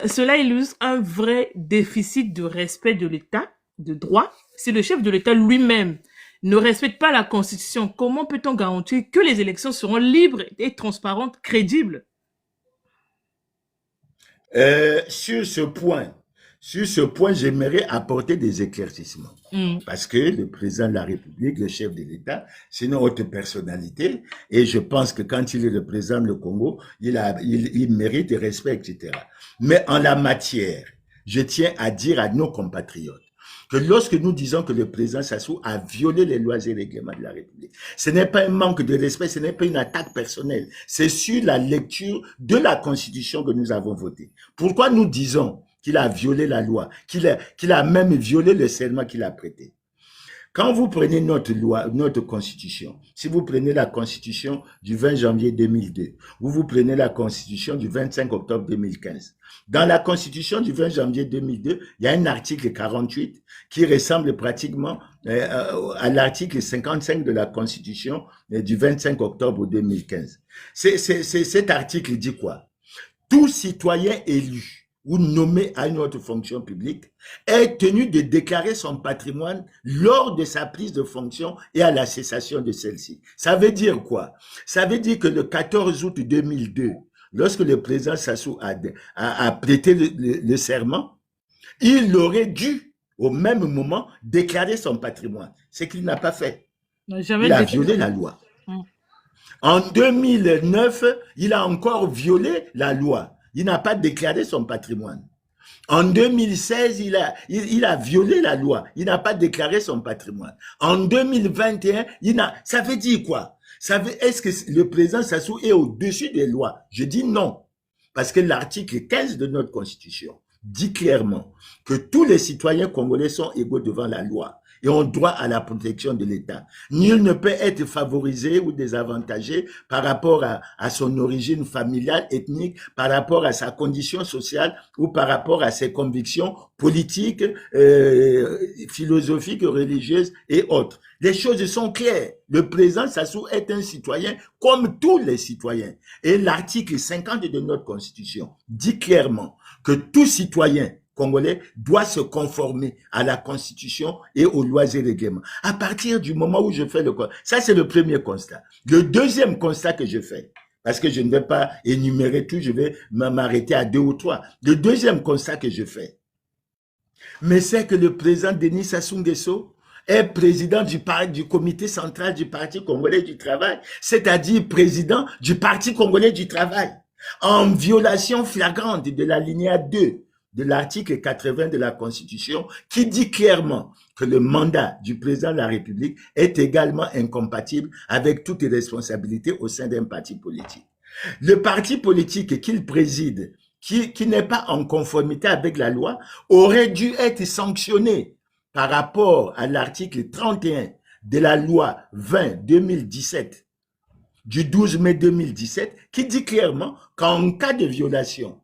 Cela illustre un vrai déficit de respect de l'État, de droit. Si le chef de l'État lui-même ne respecte pas la Constitution, comment peut-on garantir que les élections seront libres et transparentes, crédibles? Sur ce point, j'aimerais apporter des éclaircissements. Parce que le président de la République, le chef de l'État, c'est une haute personnalité. Et je pense que quand il représente le Congo, il mérite respect, etc. Mais en la matière, je tiens à dire à nos compatriotes que lorsque nous disons que le président Sassou a violé les lois et règlements de la République, ce n'est pas un manque de respect, ce n'est pas une attaque personnelle. C'est sur la lecture de la Constitution que nous avons votée. Pourquoi nous disons qu'il a violé la loi, qu'il a même violé le serment qu'il a prêté? Quand vous prenez notre loi, notre constitution, si vous prenez la constitution du 20 janvier 2002, ou vous prenez la constitution du 25 octobre 2015, dans la constitution du 20 janvier 2002, il y a un article 48 qui ressemble pratiquement à l'article 55 de la constitution du 25 octobre 2015. Cet article dit quoi? Tout citoyen élu ou nommé à une autre fonction publique est tenu de déclarer son patrimoine lors de sa prise de fonction et à la cessation de celle-ci. Ça veut dire quoi? Ça veut dire que le 14 août 2002, lorsque le président Sassou a prêté le serment, il aurait dû, au même moment, déclarer son patrimoine. Ce qu'il n'a pas fait. Il a violé la loi. En 2009, il a encore violé la loi. Il n'a pas déclaré son patrimoine. En 2016, il a violé la loi. Il n'a pas déclaré son patrimoine. En 2021, ça veut dire quoi? Est-ce que le président Sassou est au-dessus des lois? Je dis non. Parce que l'article 15 de notre Constitution dit clairement que tous les citoyens congolais sont égaux devant la loi et ont droit à la protection de l'État. Nul ne peut être favorisé ou désavantagé par rapport à son origine familiale, ethnique, par rapport à sa condition sociale ou par rapport à ses convictions politiques, philosophiques, religieuses et autres. Les choses sont claires. Le président Sassou est un citoyen comme tous les citoyens. Et l'article 50 de notre Constitution dit clairement que tout citoyen congolais doit se conformer à la Constitution et aux lois et règlements. À partir du moment où je fais ça c'est le premier constat. Le deuxième constat que je fais, parce que je ne vais pas énumérer tout, je vais m'arrêter à 2 ou 3. Le deuxième constat que je fais, mais c'est que le président Denis Sassou Nguesso est président du comité central du Parti congolais du travail, c'est-à-dire président du Parti congolais du travail, en violation flagrante de l'alinéa 2 de l'article 80 de la Constitution qui dit clairement que le mandat du président de la République est également incompatible avec toutes les responsabilités au sein d'un parti politique. Le parti politique qu'il préside, qui n'est pas en conformité avec la loi, aurait dû être sanctionné par rapport à l'article 31 de la loi 20-2017 du 12 mai 2017 qui dit clairement qu'en cas de violation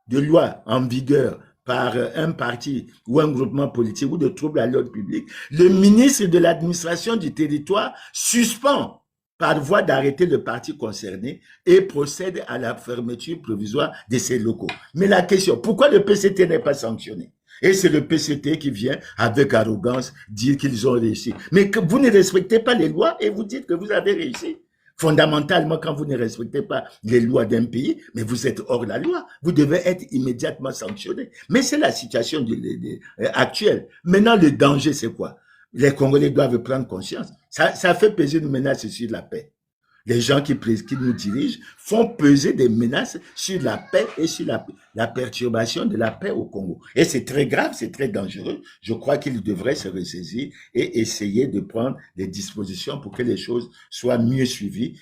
de loi en vigueur par un parti ou un groupement politique ou de troubles à l'ordre public, le ministre de l'administration du territoire suspend par voie d'arrêter le parti concerné et procède à la fermeture provisoire de ses locaux. Mais la question, pourquoi le PCT n'est pas sanctionné? Et c'est le PCT qui vient avec arrogance dire qu'ils ont réussi. Mais que vous ne respectez pas les lois et vous dites que vous avez réussi. Fondamentalement, quand vous ne respectez pas les lois d'un pays, mais vous êtes hors la loi, vous devez être immédiatement sanctionné. Mais c'est la situation actuelle. Maintenant, le danger, c'est quoi? Les Congolais doivent prendre conscience. Ça fait peser une menace sur la paix. Les gens qui nous dirigent font peser des menaces sur la paix et sur la perturbation de la paix au Congo. Et c'est très grave, c'est très dangereux. Je crois qu'ils devraient se ressaisir et essayer de prendre des dispositions pour que les choses soient mieux suivies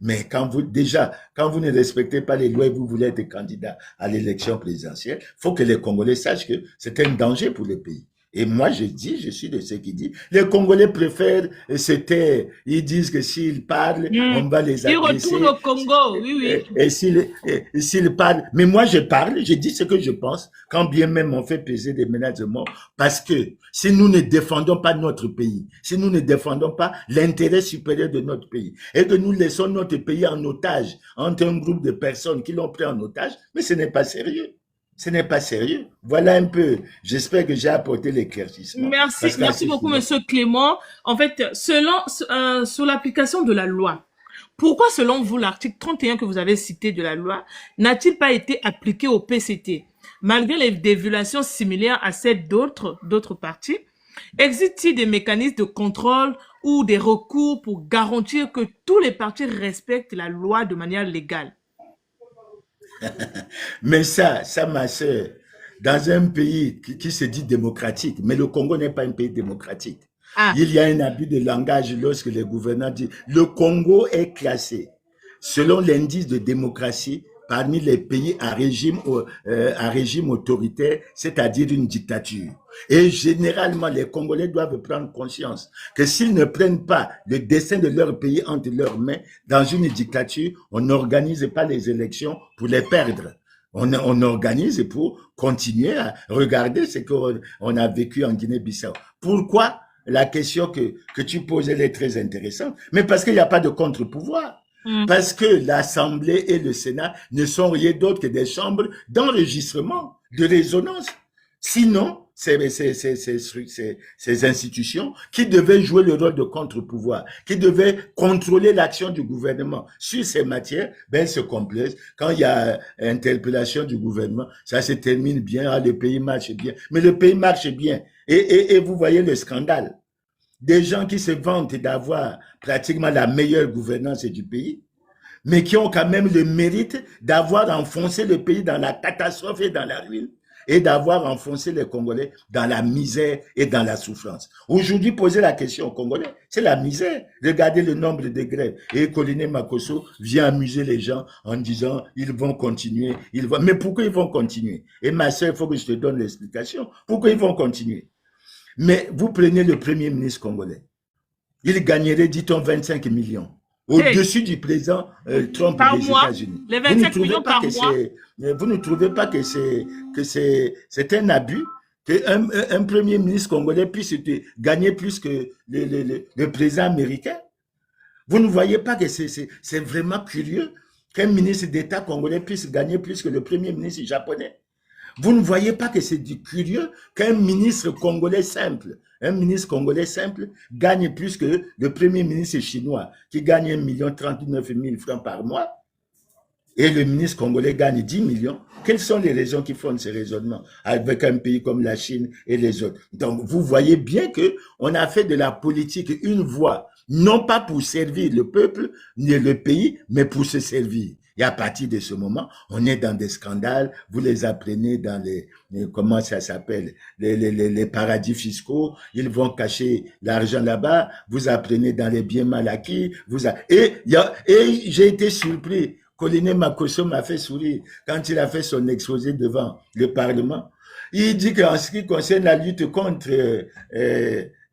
mais quand vous ne respectez pas les lois et vous voulez être candidat à l'élection présidentielle, faut que les Congolais sachent que c'est un danger pour le pays. Et moi, je suis de ceux qui disent, les Congolais préfèrent se taire. Ils disent que s'ils parlent, on va les agresser. Ils retournent au Congo, oui. Et s'ils parlent, mais moi je parle, je dis ce que je pense, quand bien même on fait peser des menaces de mort, parce que si nous ne défendons pas notre pays, si nous ne défendons pas l'intérêt supérieur de notre pays, et que nous laissons notre pays en otage entre un groupe de personnes qui l'ont pris en otage, mais ce n'est pas sérieux. Ce n'est pas sérieux. Voilà un peu. J'espère que j'ai apporté l'éclaircissement. Merci beaucoup, Monsieur Clément. En fait, sur l'application de la loi, pourquoi, selon vous, l'article 31 que vous avez cité de la loi n'a-t-il pas été appliqué au PCT, malgré des violations similaires à celles d'autres partis? Existe-t-il des mécanismes de contrôle ou des recours pour garantir que tous les partis respectent la loi de manière légale? Mais ça, ma sœur, dans un pays qui se dit démocratique, mais le Congo n'est pas un pays démocratique. Il y a un abus de langage lorsque les gouvernants disent le Congo est classé selon l'indice de démocratie parmi les pays à régime autoritaire, c'est-à-dire une dictature. Et généralement, les Congolais doivent prendre conscience que s'ils ne prennent pas le destin de leur pays entre leurs mains dans une dictature, on n'organise pas les élections pour les perdre. On organise pour continuer à regarder ce qu'on a vécu en Guinée-Bissau. Pourquoi? La question que tu poses, elle est très intéressante. Mais parce qu'il n'y a pas de contre-pouvoir. Parce que l'Assemblée et le Sénat ne sont rien d'autre que des chambres d'enregistrement, de résonance. Sinon, ces institutions qui devaient jouer le rôle de contre-pouvoir, qui devaient contrôler l'action du gouvernement sur ces matières, ben, se complaisent. Quand il y a interpellation du gouvernement, ça se termine bien, ah, le pays marche bien. Mais le pays marche bien. Et vous voyez le scandale. Des gens qui se vantent d'avoir pratiquement la meilleure gouvernance du pays, mais qui ont quand même le mérite d'avoir enfoncé le pays dans la catastrophe et dans la ruine, et d'avoir enfoncé les Congolais dans la misère et dans la souffrance. Aujourd'hui, poser la question aux Congolais, c'est la misère. Regardez le nombre de grèves. Et Colonel Makosso vient amuser les gens en disant, ils vont continuer, ils vont... Mais pourquoi ils vont continuer? Et ma soeur, il faut que je te donne l'explication. Pourquoi ils vont continuer? Mais vous prenez le premier ministre congolais. Il gagnerait, dit-on, 25 millions. Au-dessus du président Trump des États-Unis. Les 25 millions par mois. Vous ne trouvez pas que c'est un abus qu'un premier ministre congolais puisse gagner plus que le président américain? Vous ne voyez pas que c'est vraiment curieux qu'un ministre d'État congolais puisse gagner plus que le premier ministre japonais? Vous ne voyez pas que c'est du curieux qu'un ministre congolais simple, gagne plus que le premier ministre chinois qui gagne 1,39 million francs par mois et le ministre congolais gagne 10 millions? Quelles sont les raisons qui font ces raisonnements avec un pays comme la Chine et les autres? Donc, vous voyez bien que on a fait de la politique une voie, non pas pour servir le peuple ni le pays, mais pour se servir. Et à partir de ce moment, on est dans des scandales, vous les apprenez dans comment ça s'appelle, les paradis fiscaux, ils vont cacher l'argent là-bas, vous apprenez dans les biens mal acquis, et j'ai été surpris, Colonel Makosso m'a fait sourire quand il a fait son exposé devant le Parlement. Il dit qu'en ce qui concerne la lutte contre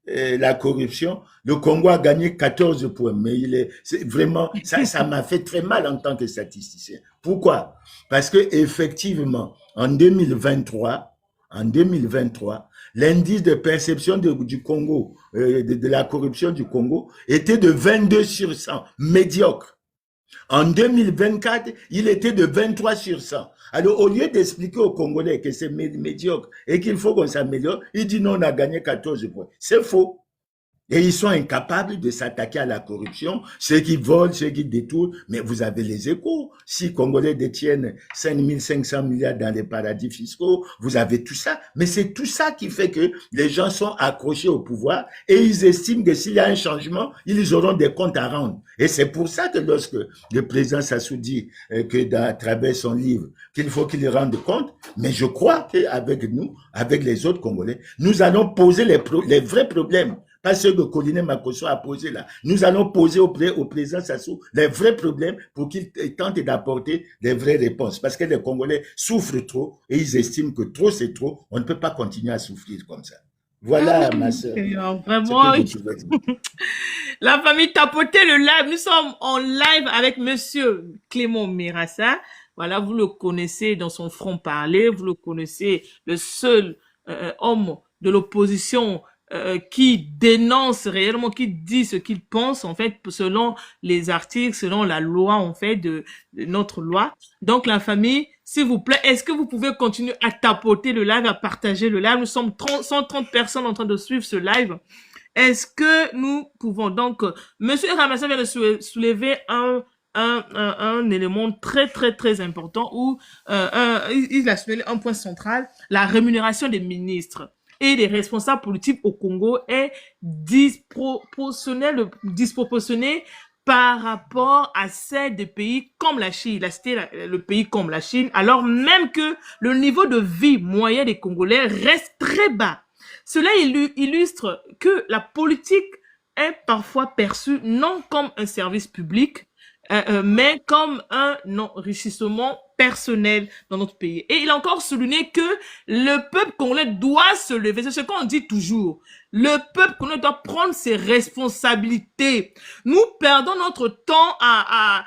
la corruption, le Congo a gagné 14 points, mais c'est vraiment, ça m'a fait très mal en tant que statisticien. Pourquoi? Parce que effectivement, en 2023, l'indice de perception du Congo, de la corruption du Congo, était de 22 sur 100, médiocre. En 2024, il était de 23 sur 100. Alors, au lieu d'expliquer aux Congolais que c'est médiocre et qu'il faut qu'on s'améliore, il dit non, on a gagné 14 points. C'est faux. Et ils sont incapables de s'attaquer à la corruption, ceux qui volent, ceux qui détournent. Mais vous avez les échos. Si les Congolais détiennent 5 500 milliards dans les paradis fiscaux, vous avez tout ça. Mais c'est tout ça qui fait que les gens sont accrochés au pouvoir et ils estiment que s'il y a un changement, ils auront des comptes à rendre. Et c'est pour ça que lorsque le président Sassou dit à travers son livre qu'il faut qu'il rende compte, mais je crois qu'avec nous, avec les autres Congolais, nous allons poser les vrais problèmes. Pas ce que Colonel Makosso a posé là. Nous allons poser au président Sassou les vrais problèmes pour qu'il tente d'apporter des vraies réponses. Parce que les Congolais souffrent trop et ils estiment que trop c'est trop. On ne peut pas continuer à souffrir comme ça. Voilà, ma soeur. Vraiment. La famille Tapoter le live. Nous sommes en live avec monsieur Clément Mirassa. Voilà, vous le connaissez dans son franc-parler. Vous le connaissez, le seul homme de l'opposition qui dénonce réellement, qui dit ce qu'il pense, en fait, selon les articles, selon la loi, en fait, de notre loi. Donc, la famille, s'il vous plaît, est-ce que vous pouvez continuer à tapoter le live, à partager le live? Nous sommes 130 personnes en train de suivre ce live. Est-ce que nous pouvons donc, monsieur Ramassa vient de soulever un élément très, très, très important où, il a soulevé un point central, la rémunération des ministres et des responsables politiques au Congo est disproportionnée par rapport à celle des pays comme la Chine. Il a cité le pays comme la Chine, alors même que le niveau de vie moyen des Congolais reste très bas. Cela illustre que la politique est parfois perçue non comme un service public, mais comme un enrichissement personnel dans notre pays. Et il a encore souligné que le peuple congolais doit se lever. C'est ce qu'on dit toujours. Le peuple congolais doit prendre ses responsabilités. Nous perdons notre temps à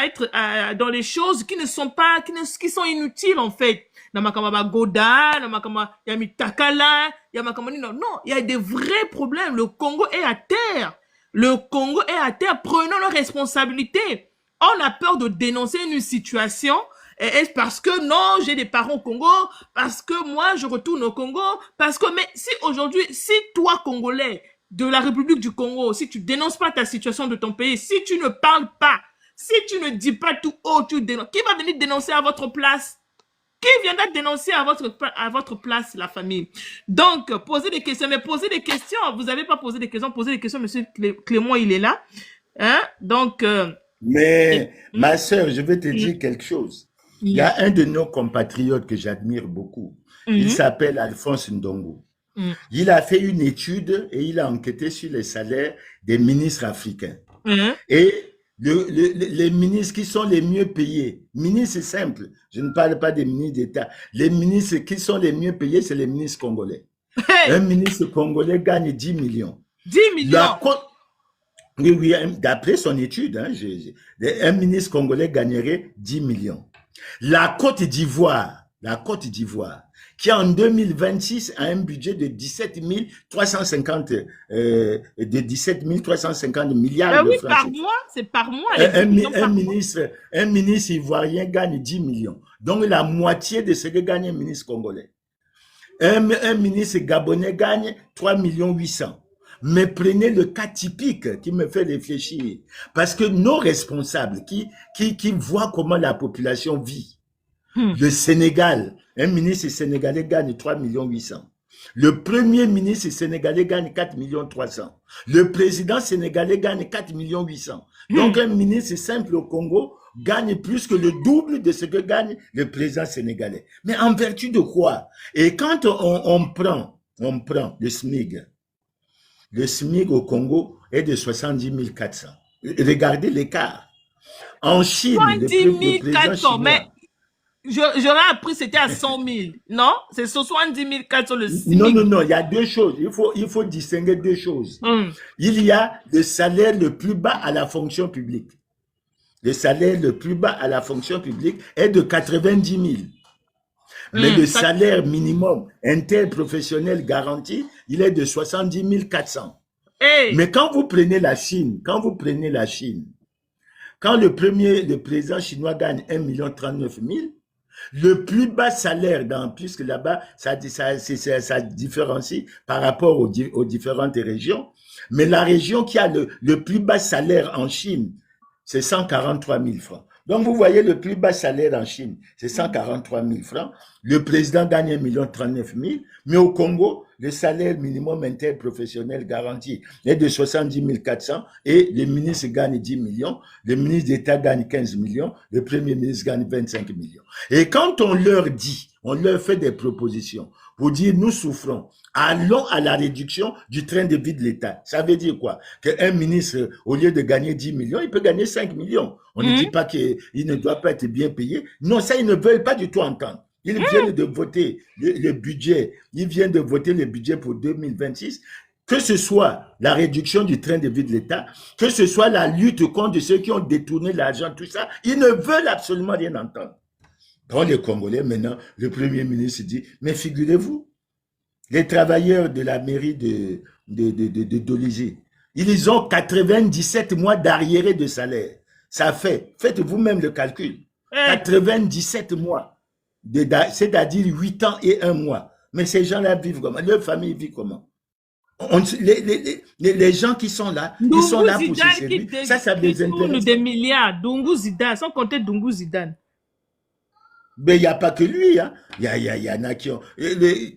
être dans les choses qui ne sont pas, qui sont inutiles en fait. Namakama Goda, Namakama Yami Takala, Yamakama non, il y a des vrais problèmes. Le Congo est à terre. Le Congo est à terre. Prenons nos responsabilités. On a peur de dénoncer une situation parce que non, j'ai des parents au Congo, parce que moi, je retourne au Congo, parce que, mais si aujourd'hui, si toi, Congolais, de la République du Congo, si tu dénonces pas ta situation de ton pays, si tu ne parles pas, si tu ne dis pas tout haut, tu dénonces, qui va venir dénoncer à votre place? Qui viendra dénoncer à votre place, la famille? Donc, posez des questions, mais posez des questions. Vous n'avez pas posé des questions, posez des questions. Monsieur Clément, il est là. Hein? Donc, Mais, ma sœur, je vais te dire quelque chose. Il y a un de nos compatriotes que j'admire beaucoup. Il s'appelle Alphonse Ndongo. Il a fait une étude et il a enquêté sur les salaires des ministres africains. Et les ministres qui sont les mieux payés, ministres c'est simple, je ne parle pas des ministres d'État, les ministres qui sont les mieux payés, c'est les ministres congolais. Hey. Un ministre congolais gagne 10 millions. 10 millions? Oui, d'après son étude, hein, un ministre congolais gagnerait 10 millions. La Côte d'Ivoire, qui en 2026 a un budget de 17 350 milliards de francs. Par mois, c'est par mois. Un ministre ivoirien gagne 10 millions. Donc la moitié de ce que gagne un ministre congolais. Un ministre gabonais gagne 3 800 000. Mais prenez le cas typique qui me fait réfléchir. Parce que nos responsables qui voient comment la population vit, le Sénégal, un ministre sénégalais gagne 3 800 000. Le premier ministre sénégalais gagne 4 300 000. Le président sénégalais gagne 4 800 000. Donc un ministre simple au Congo gagne plus que le double de ce que gagne le président sénégalais. Mais en vertu de quoi? Et quand on prend le SMIC, le SMIC au Congo est de 70 400. Regardez l'écart. En Chine, 70 400, mais j'aurais appris c'était à 100 000. Non? C'est 70 400 le SMIC. Non, il y a deux choses. Il faut distinguer deux choses. Il y a le salaire le plus bas à la fonction publique. Le salaire le plus bas à la fonction publique est de 90 000. Mais le salaire minimum interprofessionnel garanti, il est de 70 400. Hey. Mais quand vous prenez la Chine, quand le président chinois gagne 1 39 000, le plus bas salaire, puisque là-bas, ça différencie par rapport aux différentes régions, mais la région qui a le plus bas salaire en Chine, c'est 143 000 francs. Donc, vous voyez, le plus bas salaire en Chine, c'est 143 000 francs. Le président gagne 1 39 000. Mais au Congo, le salaire minimum interprofessionnel garanti est de 70 400 et le ministre gagne 10 millions. Le ministre d'État gagne 15 millions. Le premier ministre gagne 25 millions. Et quand on leur fait des propositions pour dire nous souffrons, allons à la réduction du train de vie de l'État. Ça veut dire quoi? Qu'un ministre, au lieu de gagner 10 millions, il peut gagner 5 millions. On ne dit pas qu'il ne doit pas être bien payé. Non, ça, ils ne veulent pas du tout entendre. Ils viennent de voter le budget. Ils viennent de voter le budget pour 2026. Que ce soit la réduction du train de vie de l'État, que ce soit la lutte contre ceux qui ont détourné l'argent, tout ça, ils ne veulent absolument rien entendre. Dans les Congolais, maintenant, le Premier ministre dit, mais figurez-vous, les travailleurs de la mairie de Dolizé, ils ont 97 mois d'arriéré de salaire. Ça fait, faites vous-même le calcul, 97 mois, c'est-à-dire 8 ans et 1 mois. Mais ces gens-là vivent comment? Leur famille vit comment? Les gens qui sont là, ils sont là pour se servir. Ça les intéresse. Des milliards, Dungu Zidane, sans compter Dungu Zidane. Mais il n'y a pas que lui, hein. Il y en a qui ont...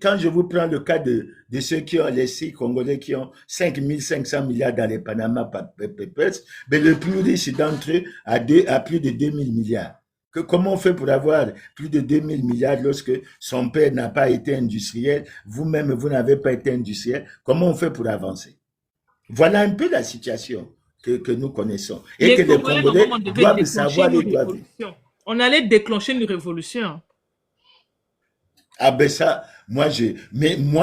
Quand je vous prends le cas de ceux qui ont les 6 Congolais qui ont 5 500 milliards dans les Panama Papers, mais le plus riche d'entre eux a plus de 2 000 milliards. Comment on fait pour avoir plus de 2 000 milliards lorsque son père n'a pas été industriel, vous-même vous n'avez pas été industriel? Comment on fait pour avancer? Voilà un peu la situation que nous connaissons. Et que les Congolais doivent savoir et doivent... On allait déclencher une révolution. Ah ben ça, moi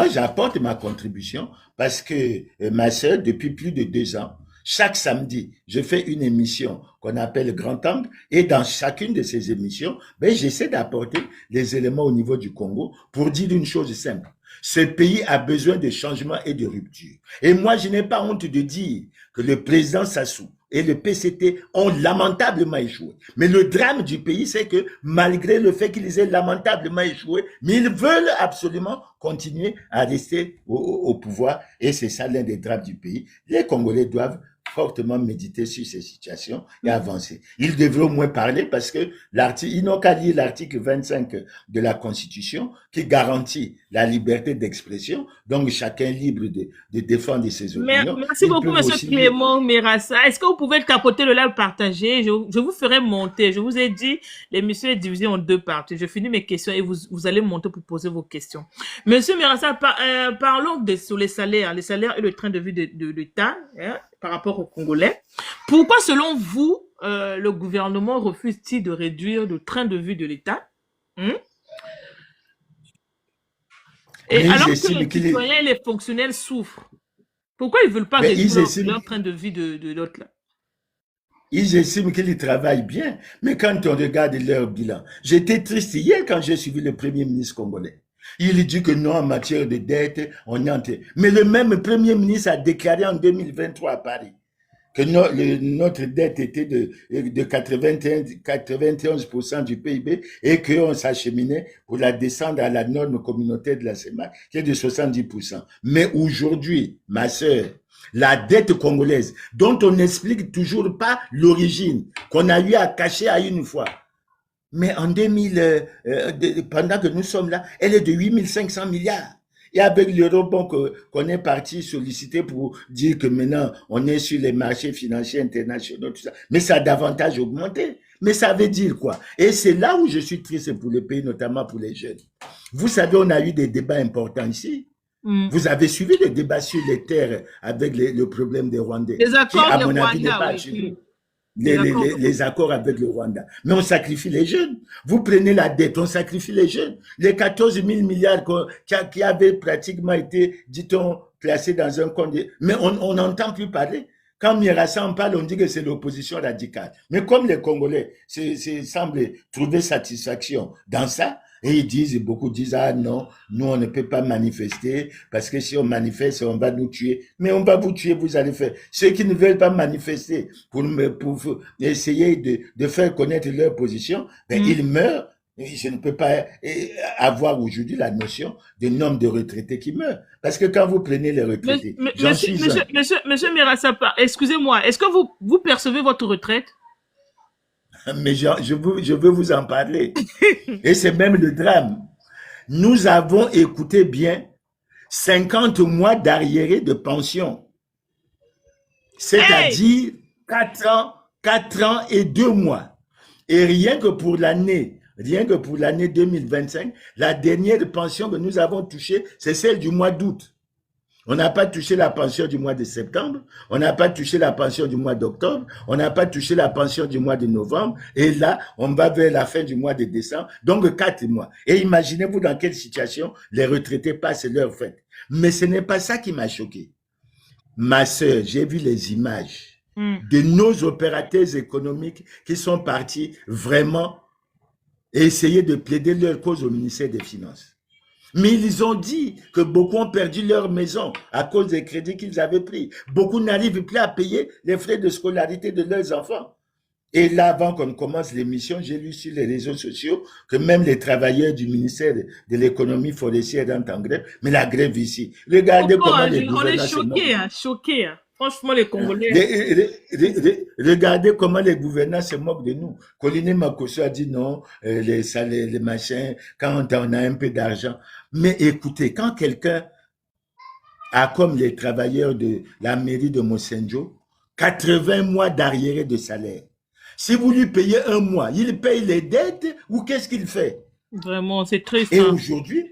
j'apporte ma contribution parce que ma sœur, depuis plus de 2 ans, chaque samedi, je fais une émission qu'on appelle Grand Angle et dans chacune de ces émissions, ben, j'essaie d'apporter les éléments au niveau du Congo pour dire une chose simple. Ce pays a besoin de changement et de rupture. Et moi, je n'ai pas honte de dire que le président Sassou et le PCT ont lamentablement échoué. Mais le drame du pays, c'est que malgré le fait qu'ils aient lamentablement échoué, mais ils veulent absolument continuer à rester au pouvoir. Et c'est ça l'un des drames du pays. Les Congolais doivent fortement méditer sur ces situations et avancer. Ils devraient au moins parler parce que ils n'ont qu'à lire l'article 25 de la Constitution qui garantit la liberté d'expression, donc chacun est libre de défendre ses opinions. Merci beaucoup, Monsieur Clément Merassa. Est-ce que vous pouvez tapoter le live, partager? Je vous ferai monter. Je vous ai dit, l'émission est divisée en 2 parties. Je finis mes questions et vous allez monter pour poser vos questions. Monsieur Merassa, parlons sur les salaires et le train de vie de l'État, hein, par rapport aux Congolais. Pourquoi, selon vous, le gouvernement refuse-t-il de réduire le train de vie de l'État? Et alors que les citoyens et les fonctionnaires souffrent, pourquoi ils ne veulent pas réduire leur train de vie de l'autre là? Ils estiment qu'ils travaillent bien, mais quand on regarde leur bilan, j'étais triste hier quand j'ai suivi le Premier ministre congolais. Il dit que non, en matière de dette, on est en train. Mais le même Premier ministre a déclaré en 2023 à Paris que notre dette était de 91% du PIB et qu'on s'acheminait pour la descendre à la norme communautaire de la CEMAC, qui est de 70%. Mais aujourd'hui, ma sœur, la dette congolaise, dont on n'explique toujours pas l'origine, qu'on a eu à cacher à une fois, mais en 2000, pendant que nous sommes là, elle est de 8500 milliards. Et avec l'eurobond qu'on est parti solliciter pour dire que maintenant on est sur les marchés financiers internationaux, tout ça, mais ça a davantage augmenté. Mais ça veut dire quoi? Et c'est là où je suis triste pour le pays, notamment pour les jeunes. Vous savez, on a eu des débats importants ici. Vous avez suivi les débats sur les terres avec le problème des Rwandais. Les accords qui, à de mon avis, Rwanda, pas oui. les accords avec le Rwanda. Mais on sacrifie les jeunes. Vous prenez la dette, on sacrifie les jeunes. Les 14 000 milliards qui avaient pratiquement été, dit-on, placés dans un compte. Mais on n'entend plus parler. Quand Merassa en parle, on dit que c'est l'opposition radicale. Mais comme les Congolais semblent trouver satisfaction dans ça, et beaucoup disent, ah non, nous on ne peut pas manifester, parce que si on manifeste, on va nous tuer. Mais on va vous tuer, vous allez faire. Ceux qui ne veulent pas manifester pour essayer de faire connaître leur position, ben, ils meurent. Je ne peux pas avoir aujourd'hui la notion de nombre de retraités qui meurent. Parce que quand vous prenez les retraités, Monsieur Merassa, excusez-moi, est-ce que vous percevez votre retraite? Mais je veux vous en parler. Et c'est même le drame. Nous avons, écoutez bien, 50 mois d'arriérés de pension. C'est-à-dire 4 ans et 2 mois. Et rien que pour l'année 2025, la dernière pension que nous avons touchée, c'est celle du mois d'août. On n'a pas touché la pension du mois de septembre, on n'a pas touché la pension du mois d'octobre, on n'a pas touché la pension du mois de novembre, et là, on va vers la fin du mois de décembre, donc 4 mois. Et imaginez-vous dans quelle situation les retraités passent leur fête. Mais ce n'est pas ça qui m'a choqué. Ma sœur, j'ai vu les images de nos opérateurs économiques qui sont partis vraiment essayer de plaider leur cause au ministère des Finances. Mais ils ont dit que beaucoup ont perdu leur maison à cause des crédits qu'ils avaient pris. Beaucoup n'arrivent plus à payer les frais de scolarité de leurs enfants. Et là, avant qu'on commence l'émission, j'ai lu sur les réseaux sociaux que même les travailleurs du ministère de l'économie forestière sont en grève. Mais la grève ici, regardez comment les gouvernants... On est choqués. Franchement, les Congolais... Regardez comment les gouvernants se moquent de nous. Colline Makosso a dit non, les salaires, les machins, quand on a un peu d'argent. Mais écoutez, quand quelqu'un a comme les travailleurs de la mairie de Mosenjo, 80 mois d'arriérés de salaire. Si vous lui payez 1 mois, il paye les dettes ou qu'est-ce qu'il fait? Vraiment, c'est triste. Et aujourd'hui,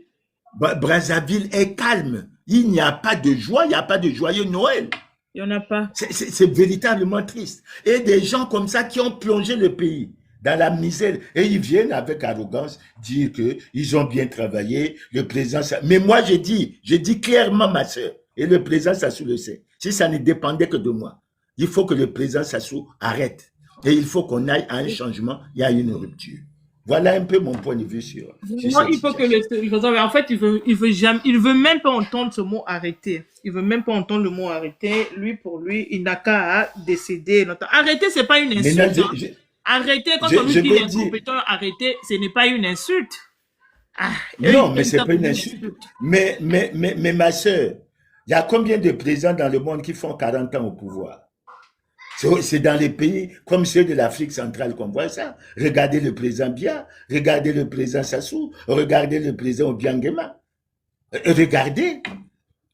Brazzaville est calme. Il n'y a pas de joie, il n'y a pas de joyeux Noël. Il n'y en a pas. C'est véritablement triste. Et des gens comme ça qui ont plongé le pays dans la misère. Et ils viennent avec arrogance dire qu'ils ont bien travaillé, le président... Mais moi, j'ai dit clairement, ma soeur, et le président Sassou le sait, si ça ne dépendait que de moi, il faut que le président Sassou arrête. Et il faut qu'on aille à un changement et à une rupture. Voilà un peu mon point de vue sur Vraiment, cette il faut que situation. en fait, il veut jamais, il veut même pas entendre ce mot arrêter. Il veut même pas entendre le mot arrêter. Lui, pour lui, il n'a qu'à décider. Arrêter, c'est pas une Maintenant, insulte, hein. Arrêter, quand on lui je dit il vais est dire, incompétent, arrêter, ce n'est pas une insulte. Ah, eux, non, ils mais prennent c'est ça pas comme une une insulte. insulte. Mais ma soeur, il y a combien de présidents dans le monde qui font 40 ans au pouvoir? C'est dans les pays comme ceux de l'Afrique centrale qu'on voit ça. Regardez le président Biya, regardez le président Sassou, regardez le président Obiangema. Regardez,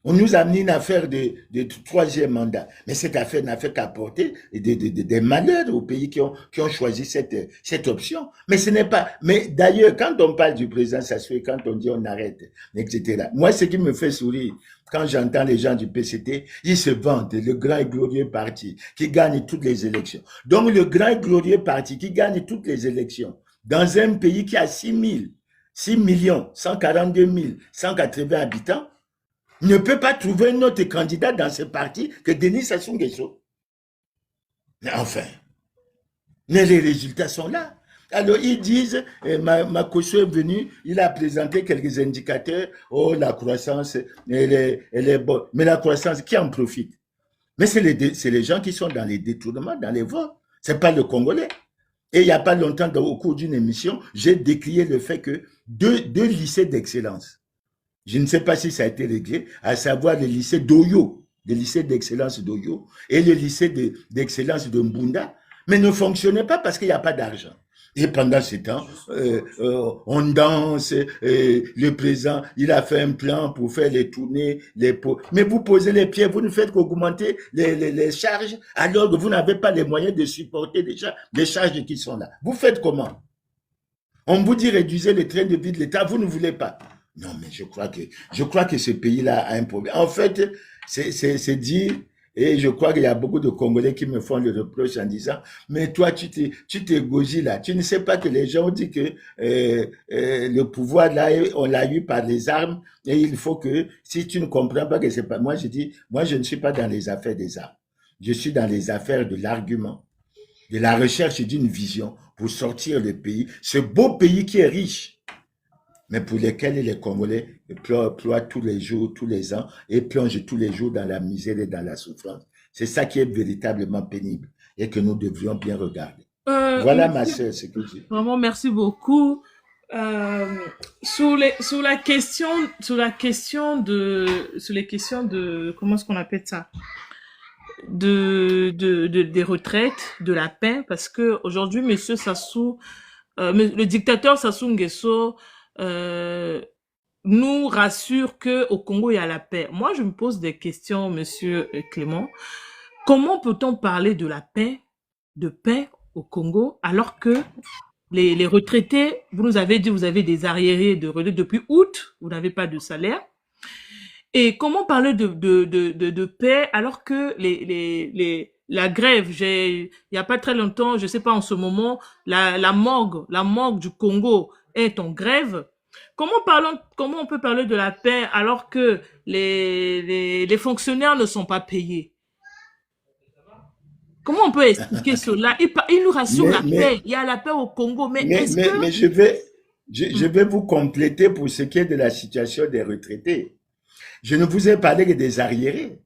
on nous a amené une affaire de troisième mandat. Mais cette affaire n'a fait qu'apporter des malheurs aux pays qui ont choisi cette option. Mais ce n'est pas. Mais d'ailleurs, quand on parle du président Sassou et quand on dit on arrête, etc., moi, ce qui me fait sourire, quand j'entends les gens du PCT, ils se vantent, le grand et glorieux parti qui gagne toutes les élections. Donc, le grand et glorieux parti qui gagne toutes les élections dans un pays qui a 6 millions, 142 180 habitants, ne peut pas trouver un autre candidat dans ce parti que Denis Sassou Nguesso. Mais enfin, mais les résultats sont là. Alors, ils disent, Makosso est venu, il a présenté quelques indicateurs, oh, la croissance, elle est bonne. Mais la croissance, qui en profite? Mais c'est les gens qui sont dans les détournements, dans les vols. C'est pas le Congolais. Et il n'y a pas longtemps, au cours d'une émission, j'ai décrié le fait que deux lycées d'excellence, je ne sais pas si ça a été réglé, à savoir le lycée d'Oyo, le lycée d'excellence d'Oyo et le lycée d'excellence de Mbunda, mais ne fonctionnaient pas parce qu'il n'y a pas d'argent. Et pendant ce temps, on danse, le président, il a fait un plan pour faire les tournées, mais vous posez les pieds, vous ne faites qu'augmenter les charges, alors que vous n'avez pas les moyens de supporter déjà les charges qui sont là. Vous faites comment? On vous dit réduisez les trains de vie de l'État, vous ne voulez pas. Non, mais je crois que ce pays-là a un problème. En fait, c'est dire, et je crois qu'il y a beaucoup de Congolais qui me font le reproche en disant, mais toi, tu t'es gauzi là. Tu ne sais pas que les gens ont dit que le pouvoir là, on l'a eu par les armes, et il faut que, si tu ne comprends pas que c'est pas, moi je dis, moi je ne suis pas dans les affaires des armes. Je suis dans les affaires de l'argument, de la recherche d'une vision pour sortir le pays, ce beau pays qui est riche, mais pour lesquels les Congolais ploient tous les jours, tous les ans, et plongent tous les jours dans la misère et dans la souffrance. C'est ça qui est véritablement pénible et que nous devrions bien regarder. Voilà, ma Merci, sœur, ce que j'ai. vraiment, merci beaucoup. Sur les questions de, comment est-ce qu'on appelle ça? Des retraites, de la paix, parce que aujourd'hui, monsieur Sassou, le dictateur Sassou Nguesso, nous rassure que au Congo il y a la paix. Moi, je me pose des questions, monsieur Clément. Comment peut-on parler de la paix, de paix au Congo, alors que les retraités, vous nous avez dit, vous avez des arriérés de retraite depuis août, vous n'avez pas de salaire. Et comment parler de paix alors que la grève, il y a pas très longtemps, je sais pas en ce moment, la morgue du Congo est en grève. Comment on peut parler de la paix alors que les fonctionnaires ne sont pas payés? Comment on peut expliquer cela? Il nous rassure Mais, la mais, paix, il y a la paix au Congo, mais est-ce que... mais je vais vous compléter pour ce qui est de la situation des retraités. Je ne vous ai parlé que des arriérés,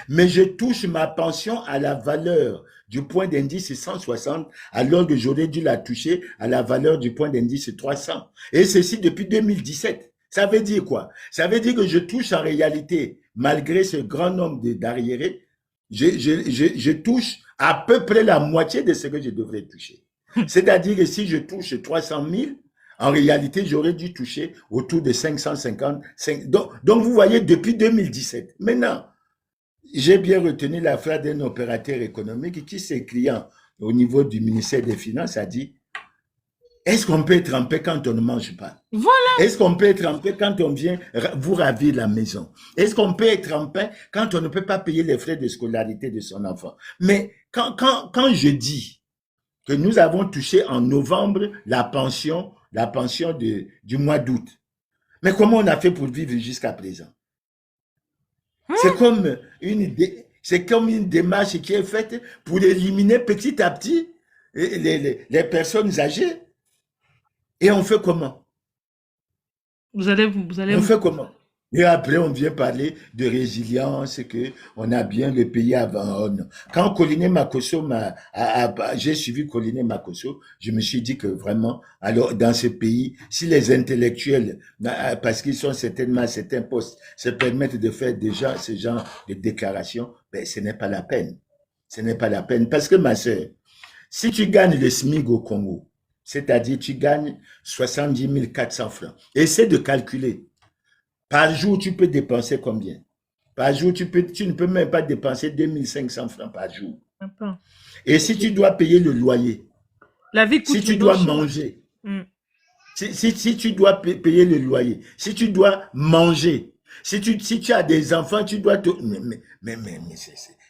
mais je touche ma pension à la valeur du point d'indice 160, alors que j'aurais dû la toucher à la valeur du point d'indice 300. Et ceci depuis 2017. Ça veut dire quoi? Ça veut dire que je touche en réalité, malgré ce grand nombre d'arriérés, je touche à peu près la moitié de ce que je devrais toucher. C'est-à-dire que si je touche 300 000, en réalité, j'aurais dû toucher autour de 550. Donc, vous voyez, depuis 2017. Maintenant, j'ai bien retenu la phrase d'un opérateur économique qui, s'écriant au niveau du ministère des Finances, a dit, est-ce qu'on peut être en paix quand on ne mange pas? Voilà. Est-ce qu'on peut être en paix quand on vient vous ravir la maison? Est-ce qu'on peut être en paix quand on ne peut pas payer les frais de scolarité de son enfant? Mais quand je dis que nous avons touché en novembre la pension du mois d'août, mais comment on a fait pour vivre jusqu'à présent? C'est comme une démarche qui est faite pour éliminer petit à petit les personnes âgées. Et on fait comment? Vous allez On fait comment? Et après, on vient parler de résilience, que on a bien le pays avant. Quand Colline Makosso j'ai suivi Colline Makosso, je me suis dit que vraiment, alors, dans ce pays, si les intellectuels, parce qu'ils sont certainement à certains postes, se permettent de faire déjà ce genre de déclaration, ben, ce n'est pas la peine. Ce n'est pas la peine. Parce que, ma sœur, si tu gagnes le SMIC au Congo, c'est-à-dire tu gagnes 70 400 francs, essaie de calculer. Par jour, tu peux dépenser combien? Par jour, tu ne peux même pas dépenser 2500 francs par jour. Attends. Et si tu dois payer le loyer, La vie coûte si tu toujours dois cher. manger, Mm. si tu dois payer le loyer, si tu dois manger, si tu as des enfants, tu dois te... Mais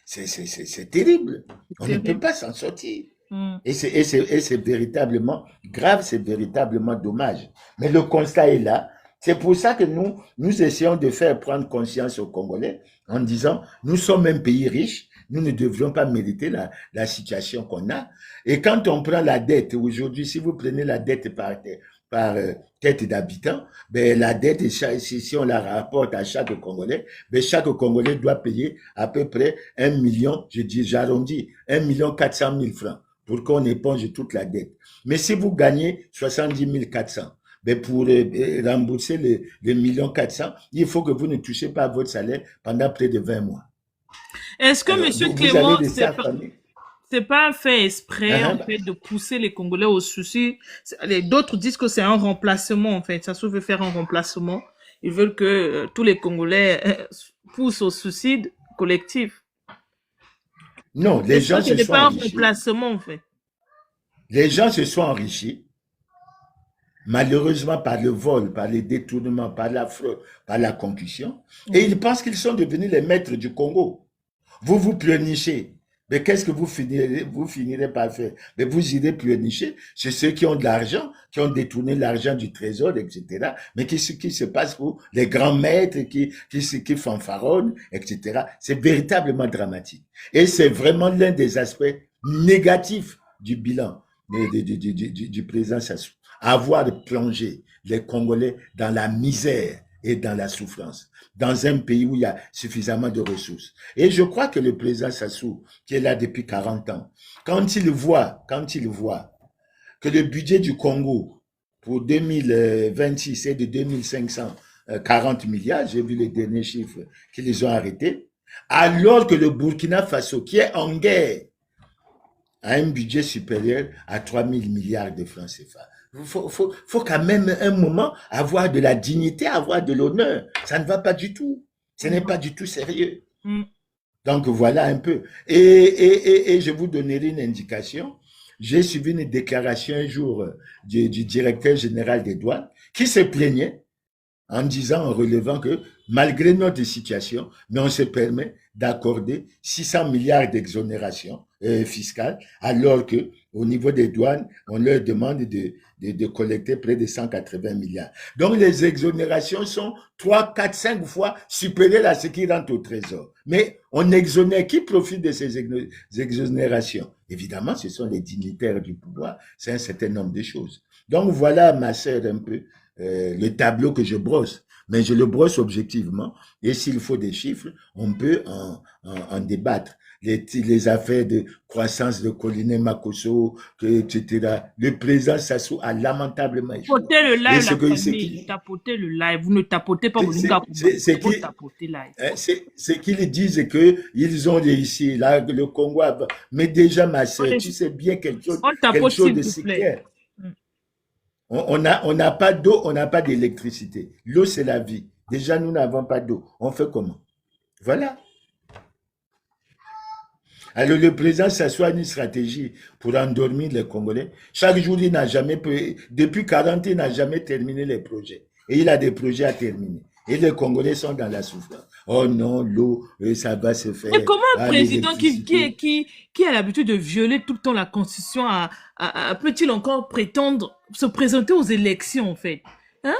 c'est terrible. On ne peut Terrible. pas s'en sortir. Mm. Et c'est véritablement grave, c'est véritablement dommage. Mais le constat est là. C'est pour ça que nous essayons de faire prendre conscience aux Congolais en disant, nous sommes un pays riche, nous ne devrions pas mériter la situation qu'on a. Et quand on prend la dette, aujourd'hui, si vous prenez la dette par tête d'habitant, ben, la dette, si on la rapporte à chaque Congolais, ben, chaque Congolais doit payer à peu près 1 million, j'arrondis, 1 400 000 francs pour qu'on éponge toute la dette. Mais si vous gagnez 70 400, ben pour rembourser les 1 400 000, il faut que vous ne touchez pas votre salaire pendant près de 20 mois. Est-ce que, Alors, monsieur vous Clément, allez rester affamé. c'est pas fait exprès, en Bah, fait, de pousser les Congolais au suicide? D'autres disent que c'est un remplacement, en fait. Ça se veut faire un remplacement. Ils veulent que tous les Congolais poussent au suicide collectif. non, les Est-ce que gens ce se n'est sont pas un enrichis. remplacement, en fait? Les gens se sont enrichis, malheureusement par le vol, par les détournements, par la fraude, par la concussion. Et ils pensent qu'ils sont devenus les maîtres du Congo. Vous vous pleurnichez. Mais qu'est-ce que vous finirez par faire? Mais vous irez pleurnicher chez ceux qui ont de l'argent, qui ont détourné l'argent du trésor, etc. Mais qui se passe pour les grands maîtres qui fanfaronnent, etc. C'est véritablement dramatique. Et c'est vraiment l'un des aspects négatifs du bilan du président Sassou. Avoir plongé les Congolais dans la misère et dans la souffrance, dans un pays où il y a suffisamment de ressources. Et je crois que le président Sassou, qui est là depuis 40 ans, quand il voit que le budget du Congo pour 2026 est de 2540 milliards, j'ai vu les derniers chiffres qu'ils ont arrêtés, alors que le Burkina Faso, qui est en guerre, a un budget supérieur à 3000 milliards de francs CFA. Faut quand même un moment avoir de la dignité, avoir de l'honneur. Ça ne va pas du tout. Ce n'est pas du tout sérieux. Mm. Donc voilà un peu. Et je vous donnerai une indication. J'ai suivi une déclaration un jour du directeur général des douanes qui se plaignait en disant, en relevant que malgré notre situation, mais on se permet d'accorder 600 milliards d'exonération fiscale, alors que au niveau des douanes, on leur demande de collecter près de 180 milliards. Donc les exonérations sont 3, 4, 5 fois supérieures à ce qui rentre au trésor. Mais on exonère, qui profite de ces exonérations? Évidemment, ce sont les dignitaires du pouvoir, c'est un certain nombre de choses. Donc voilà, ma sœur, un peu le tableau que je brosse, mais je le brosse objectivement, et s'il faut des chiffres, on peut en débattre. Les affaires de croissance de Colline Makosso, etc. Le président Sassou a lamentablement échoué. Tapotez le live, Et ce la que famille. Tapotez le live. Vous ne tapotez pas Bolinga. Vous tapotez live. c'est qu'ils disent qu'ils ont réussi. Là, le Congo a... Mais déjà, ma soeur, tu sais bien quelque chose de si clair. On n'a pas d'eau, on n'a pas d'électricité. L'eau, c'est la vie. Déjà, nous n'avons pas d'eau. On fait comment? Voilà. Alors, le président s'assoit une stratégie pour endormir les Congolais. Chaque jour, il n'a jamais, depuis 40 ans, il n'a jamais terminé les projets. Et il a des projets à terminer. Et les Congolais sont dans la souffrance. Oh non, l'eau, ça va se faire. Mais comment un président qui a l'habitude de violer tout le temps la Constitution peut-il encore prétendre se présenter aux élections, en fait? Hein?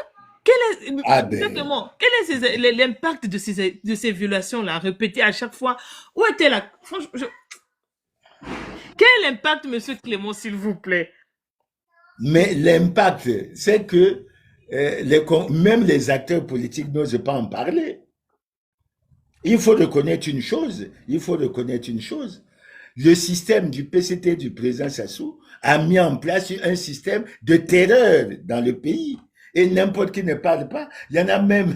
Exactement. Quel est l'impact de ces violations-là, répétées à chaque fois? Où était la... Franchement, quel est l'impact, monsieur Clément, s'il vous plaît? Mais l'impact, c'est que même les acteurs politiques n'osent pas en parler. Il faut reconnaître une chose, il faut reconnaître une chose. Le système du PCT du président Sassou a mis en place un système de terreur dans le pays. Et n'importe qui ne parle pas. Il y en a même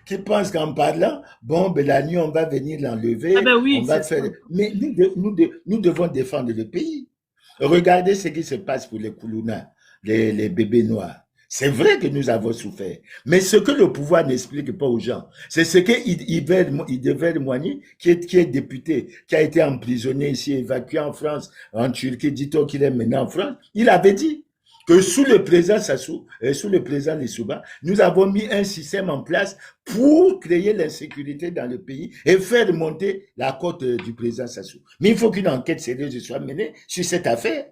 qui pensent qu'en parlant, bon, ben la nuit, on va venir l'enlever, Ah ben on oui, va c'est faire... ça. Mais nous devons défendre le pays. Regardez ce qui se passe pour les Koulouna, les bébés noirs. C'est vrai que nous avons souffert. Mais ce que le pouvoir n'explique pas aux gens, c'est ce qu'il devait Moigny, qui est député, qui a été emprisonné ici, évacué en France, en Turquie, dit-on qu'il est maintenant en France. Il avait dit que sous le président Sassou, sous le président Lissouba, nous avons mis un système en place pour créer l'insécurité dans le pays et faire monter la cote du président Sassou. Mais il faut qu'une enquête sérieuse soit menée sur cette affaire.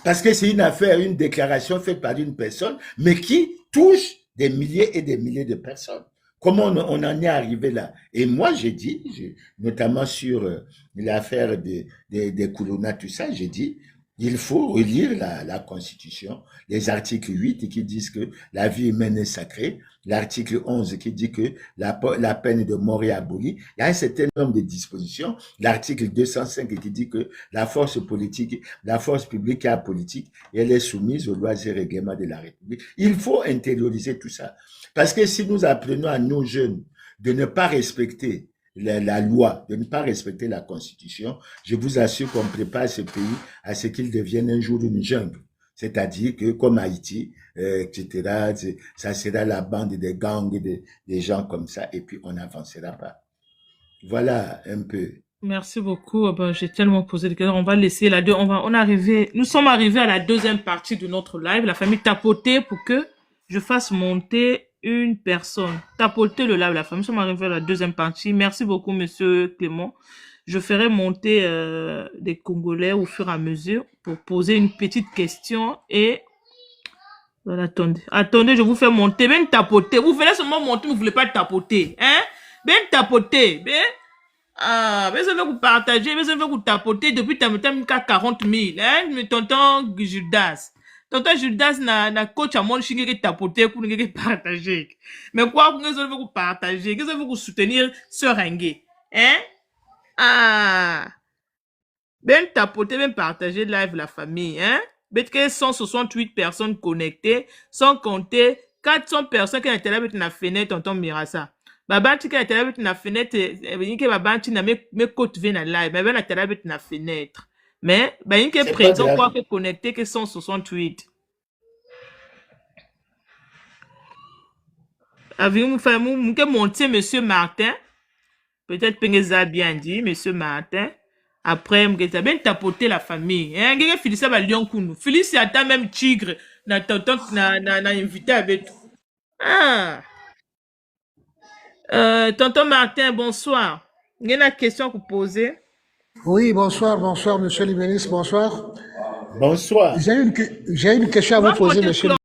Parce que c'est une affaire, une déclaration faite par une personne, mais qui touche des milliers et des milliers de personnes. Comment on en est arrivé là? Et moi, j'ai dit, notamment sur l'affaire des Koulouna, tout ça, j'ai dit, il faut relire la Constitution, les articles 8 qui disent que la vie humaine est sacrée, l'article 11 qui dit que la peine de mort est abolie. Il y a un certain nombre de dispositions. L'article 205 qui dit que la force politique, la force publique est apolitique et elle est soumise aux lois et règlements de la République. Il faut intérioriser tout ça. Parce que si nous apprenons à nos jeunes de ne pas respecter la loi, de ne pas respecter la Constitution, je vous assure qu'on prépare ce pays à ce qu'il devienne un jour une jungle. C'est-à-dire que, comme Haïti, etc., ça sera la bande des gangs, des gens comme ça, et puis on n'avancera pas. Voilà un peu. Merci beaucoup. Ben, j'ai tellement posé des questions. On va laisser nous sommes arrivés à la deuxième partie de notre live. La famille tapoter pour que je fasse monter une personne. Tapoter le live, la famille. Nous sommes arrivés à la deuxième partie. Merci beaucoup, monsieur Clément. Je ferai monter des Congolais au fur et à mesure pour poser une petite question et voilà, attendez, je vous fais monter, ben tapoter. Vous venez seulement monter, vous voulez pas tapoter, hein? Ben tapoter, ben ça veut vous partager, ben ça veut vous tapoter depuis ta 40 000, hein? Mais tonton Judas. Tonton Judas na coach à mon chien qui tapoter pour nous partager. Mais quoi, vous veut vous partager, que ça veut vous soutenir sur Ringé, hein? Ah! Ben tapoter, ben partager live la famille, hein? Bet que 168 personnes connectées, sans compter 400 personnes qui étaient là avec la fenêtre, tonton Mirasa. Babanti qui était là avec la fenêtre, que babanti na me côte vient na live, mais ben était là avec la fenêtre. Mais, ben qui est présent, quoi, que connecté, que 168. Avez-vous fait, que monter monsieur Martin? Peut-être que bien dit, monsieur Martin. Après, m'geta ben tapoter la famille. Hein, gege Félix ba lion kunu. Félix attend même tigre na tonton na invité avec tout. Ah. Tonton Martin, bonsoir. Il y a une question à vous poser. Oui, bonsoir, monsieur le ministre, bonsoir. Bonsoir. J'ai une question à vous poser, monsieur le